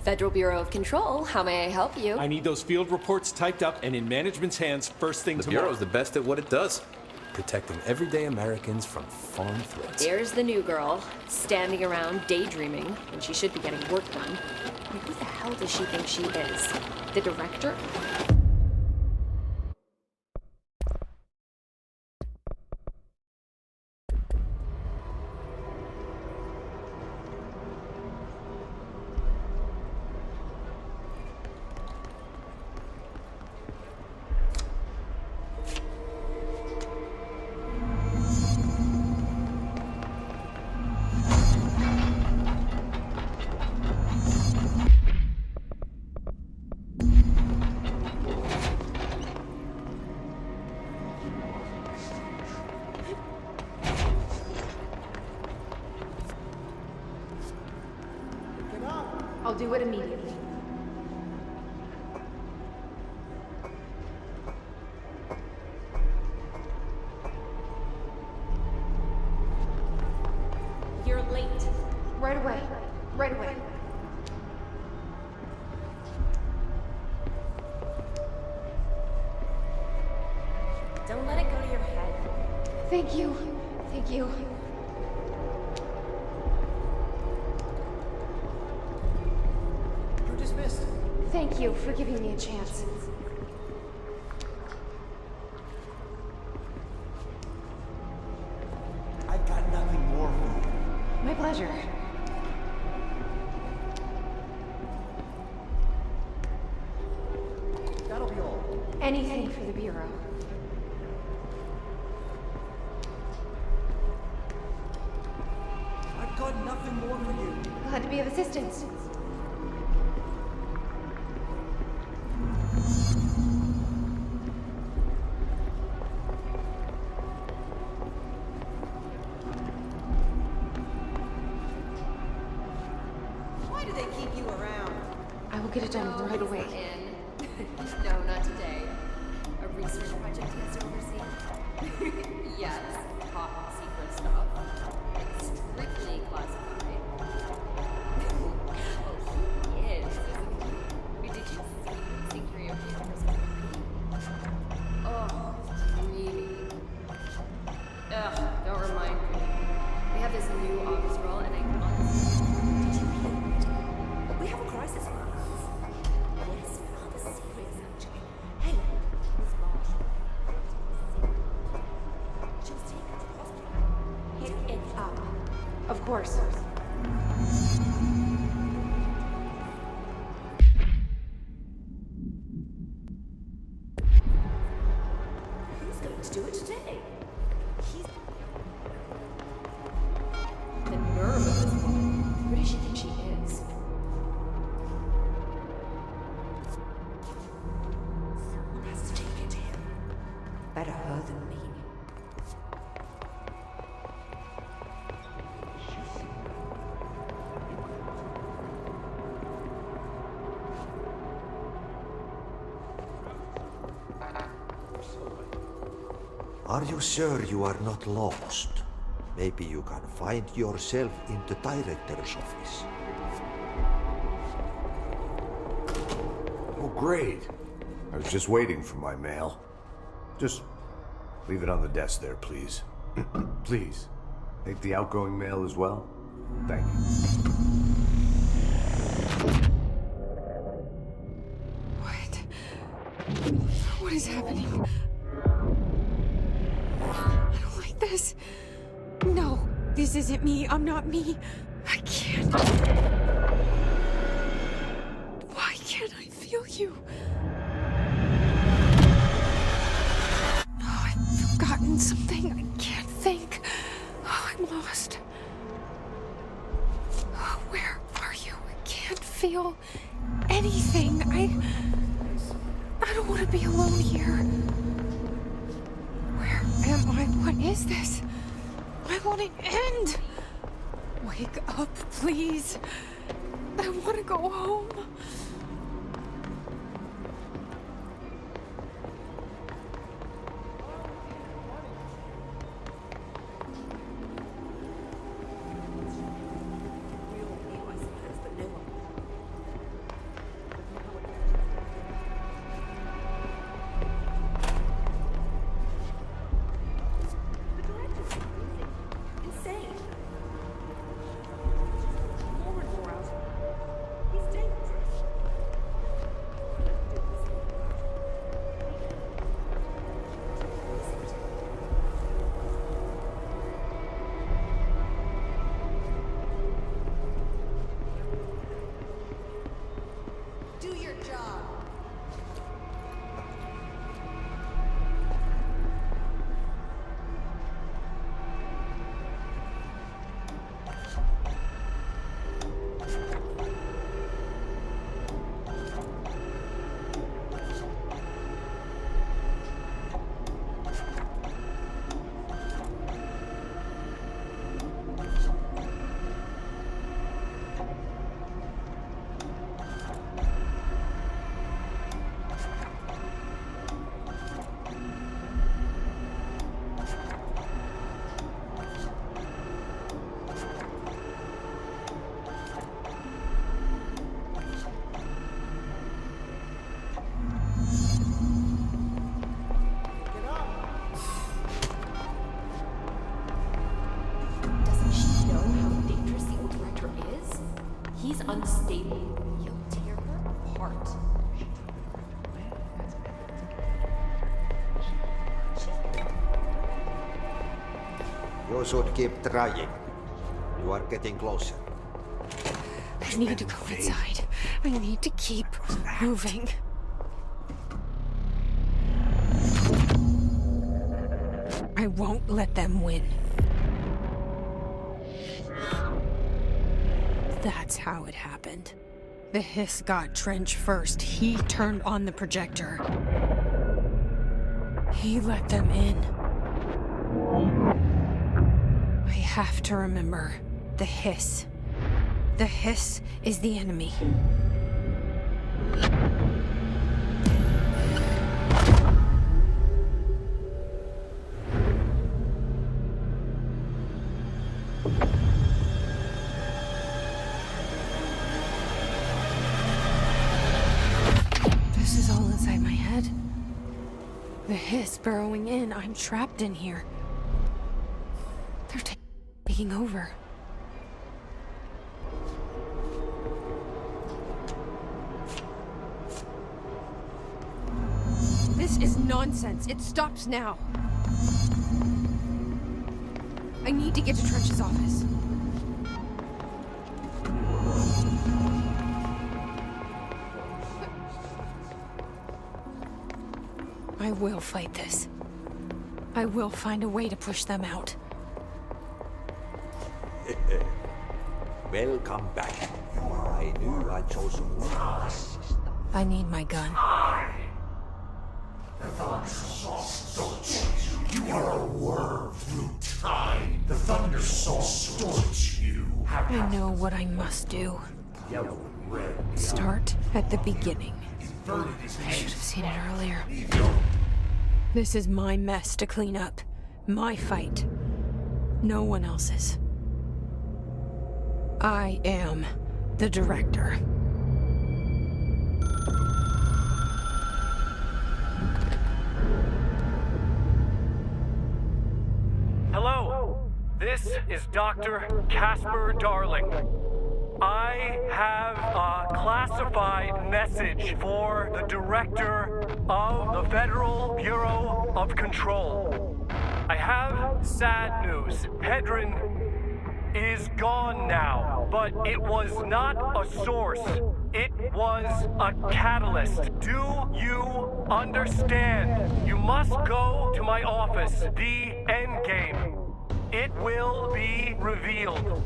Federal Bureau of Control, how may I help you? I need those field reports typed up and in management's hands first thing tomorrow. The Bureau's the best at what it does. Protecting everyday Americans from foreign threats. There's the new girl, standing around daydreaming when she should be getting work done. I mean, who the hell does she think she is? The director? I'll do it immediately. You're late. Right away. Right away. Don't let it go to your head. Thank you. Thank you. You're dismissed. Thank you for giving me a chance. I've got nothing more for you. My pleasure. That'll be all. Anything for the Bureau. I've got nothing more for you. Glad to be of assistance. Why do they keep you around? I will get it done right away. No, not today. A research project he has to oversee? Yes, top secret stuff. Strictly classified. Oh, he is, isn't he? Did you see Korea Oh, really? Ugh, don't remind me. We have this new office role, and I honestly... Did you hear? We have a crisis on our hands. Yes, rather serious, actually. Hey, Miss Marsh. She'll take her to hospital. Hit it up. Of course. Who's going to do it today? The nerve of this woman. Who does she think she is? Someone has to take it to him. Better her than me. Are you sure you are not lost? Maybe you can find yourself in the director's office. Oh, great. I was just waiting for my mail. Just leave it on the desk there, please. Please. Take the outgoing mail as well. Thank you. What is happening? I don't like this. No, this isn't me. I'm not me. I can't. Why can't I feel you? Oh, I've forgotten something. I can't think. Oh, I'm lost. Oh, where are you? I can't feel anything. I don't want to be alone here. Where am I? What is this? I want it to end. Wake up, please. I want to go home. Unstable. He'll tear her apart. You should keep trying. You are getting closer. I need to go inside. I need to keep moving. I won't let them win. That's how it happened. The Hiss got Trench first. He turned on the projector. He let them in. I have to remember the Hiss. The Hiss is the enemy. This is all inside my head. The Hiss burrowing in. I'm trapped in here. They're taking over. This is nonsense. It stops now. I need to get to Trench's office. will fight this. I will find a way to push them out. Welcome back. I knew I chose well. I need my gun. The Thundersaw tortured you. You are a worm through time. The Thundersaw tortured you. I know what I must do. Start at the beginning. I should have seen it earlier. This is my mess to clean up. My fight. No one else's. I am the director. Hello, this is Dr. Casper Darling. I have a classified message for the director of the Federal Bureau of Control. I have sad news. Hedron is gone now, but it was not a source. It was a catalyst. Do you understand? You must go to my office, the Endgame. It will be revealed.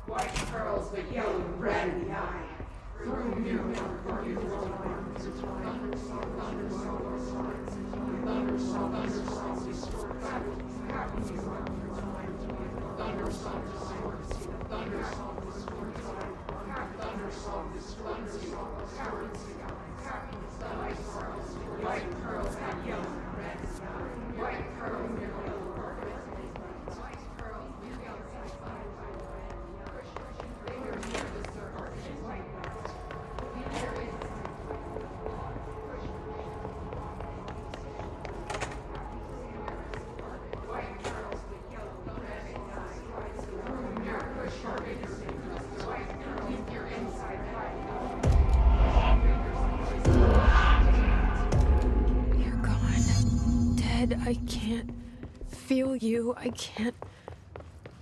White pearls, but yellow and red in the eye. White pearls have yellow and red in the eye. White pearls have yellow and red in the eye. You're gone. Dead. I can't feel you. I can't.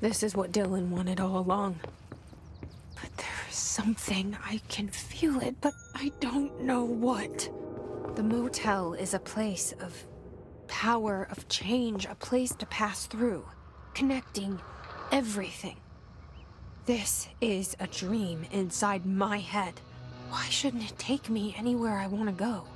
This is what Dylan wanted all along. But there's something. I can feel it, but I don't know what. The motel is a place of power, of change, a place to pass through, connecting everything. This is a dream inside my head. Why shouldn't it take me anywhere I want to go?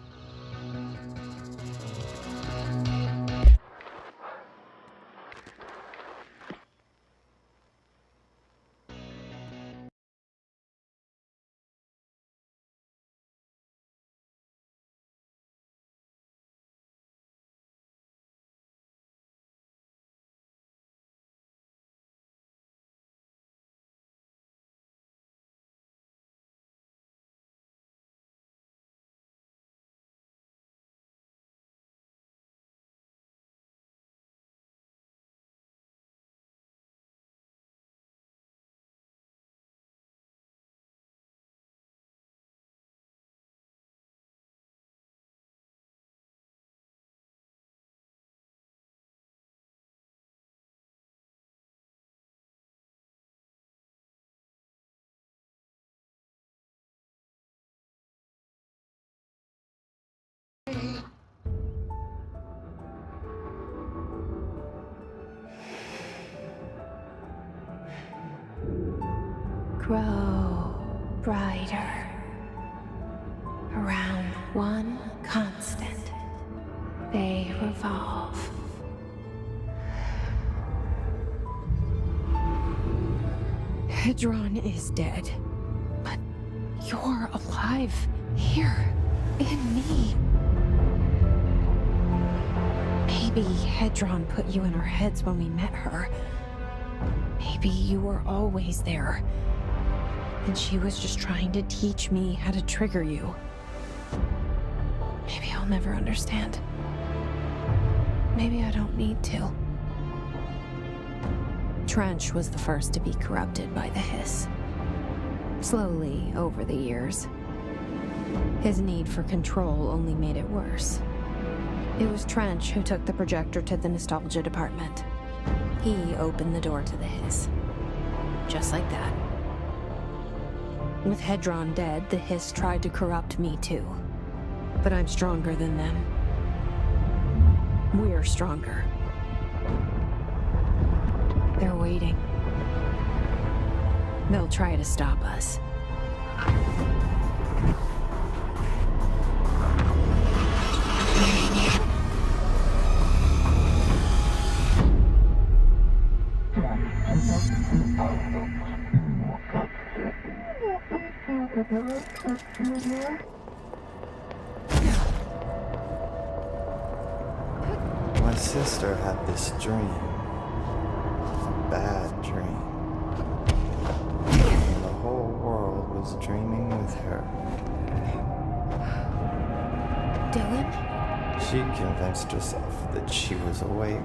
Grow brighter around one constant. They revolve. Hedron is dead, but you're alive here in me. Maybe Hedron put you in our heads when we met her. Maybe you were always there, and she was just trying to teach me how to trigger you. Maybe I'll never understand. Maybe I don't need to. Trench was the first to be corrupted by the hiss. Slowly, over the years. His need for control only made it worse. It was Trench who took the projector to the nostalgia department. He opened the door to the Hiss. Just like that. With Hedron dead, the Hiss tried to corrupt me too. But I'm stronger than them. We're stronger. They're waiting. They'll try to stop us. My sister had this dream. A bad dream. And the whole world was dreaming with her. Dylan? She convinced herself that she was awake.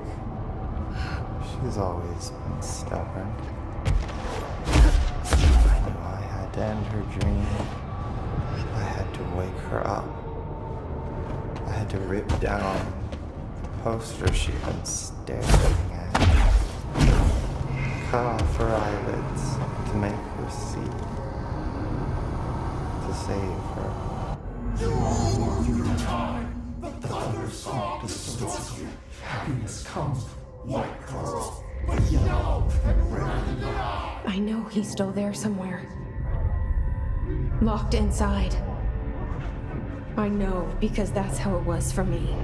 She's always been stubborn. I knew I had to end her dream. I had to wake her up. I had to rip down the poster she'd been staring at. Cut off her eyelids to make her see. To save her. You all work through time. The thunder song distorts you. Happiness comes, white curls, but yellow and red in the eye. I know he's still there somewhere. Locked inside. I know, because that's how it was for me.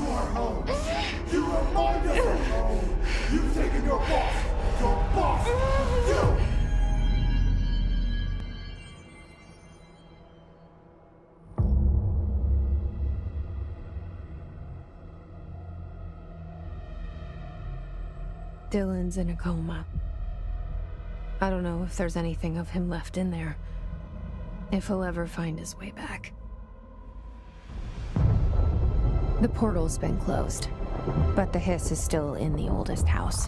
are home. You remind us of home. You've taken your boss. You! Dylan's in a coma. I don't know if there's anything of him left in there. If he'll ever find his way back. The portal's been closed, but the hiss is still in the oldest house.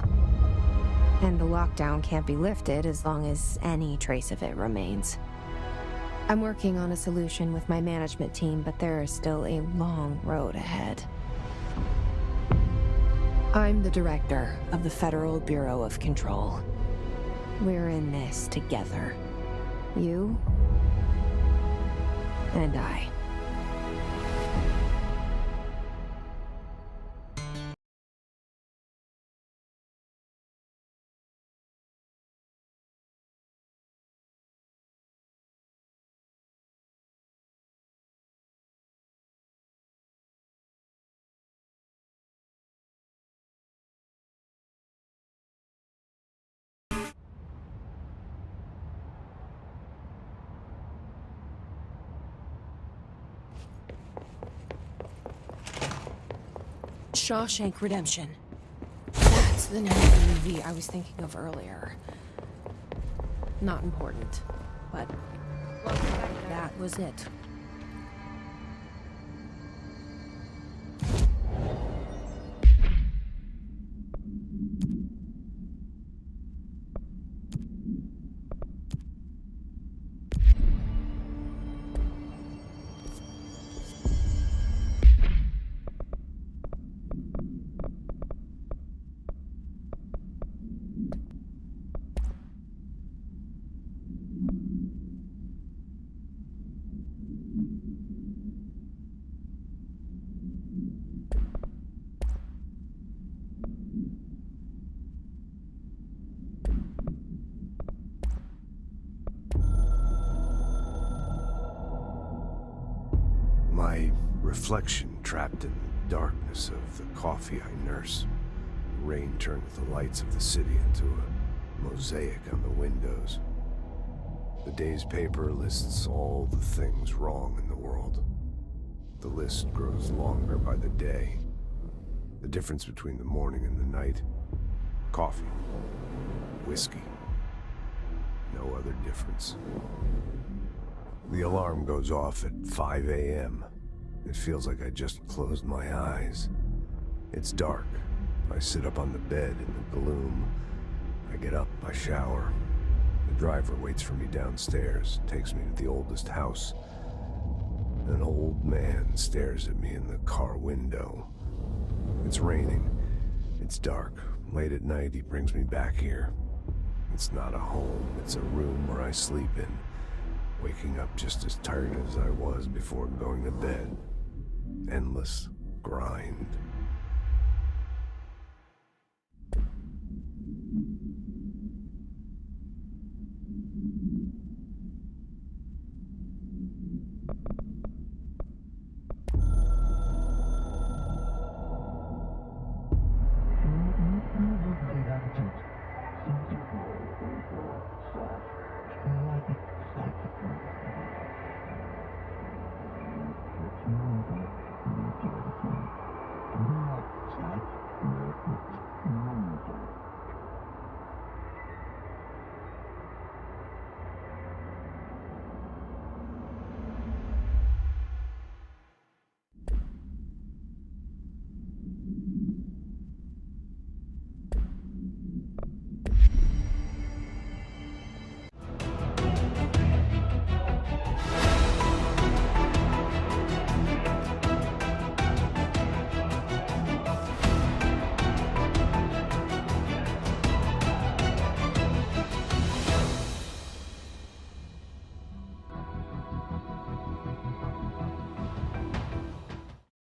And the lockdown can't be lifted as long as any trace of it remains. I'm working on a solution with my management team, but there is still a long road ahead. I'm the director of the Federal Bureau of Control. We're in this together. You and I. Shawshank Redemption. That's the name of the movie I was thinking of earlier. Not important, but that was it. My reflection trapped in the darkness of the coffee I nurse. The rain turned the lights of the city into a mosaic on the windows. The day's paper lists all the things wrong in the world. The list grows longer by the day. The difference between the morning and the night. Coffee. Whiskey. No other difference. The alarm goes off at 5 a.m. It feels like I just closed my eyes. It's dark. I sit up on the bed in the gloom. I get up, I shower. The driver waits for me downstairs, takes me to the oldest house. An old man stares at me in the car window. It's raining. It's dark. Late at night, he brings me back here. It's not a home, it's a room where I sleep in. Waking up just as tired as I was before going to bed. Endless grind.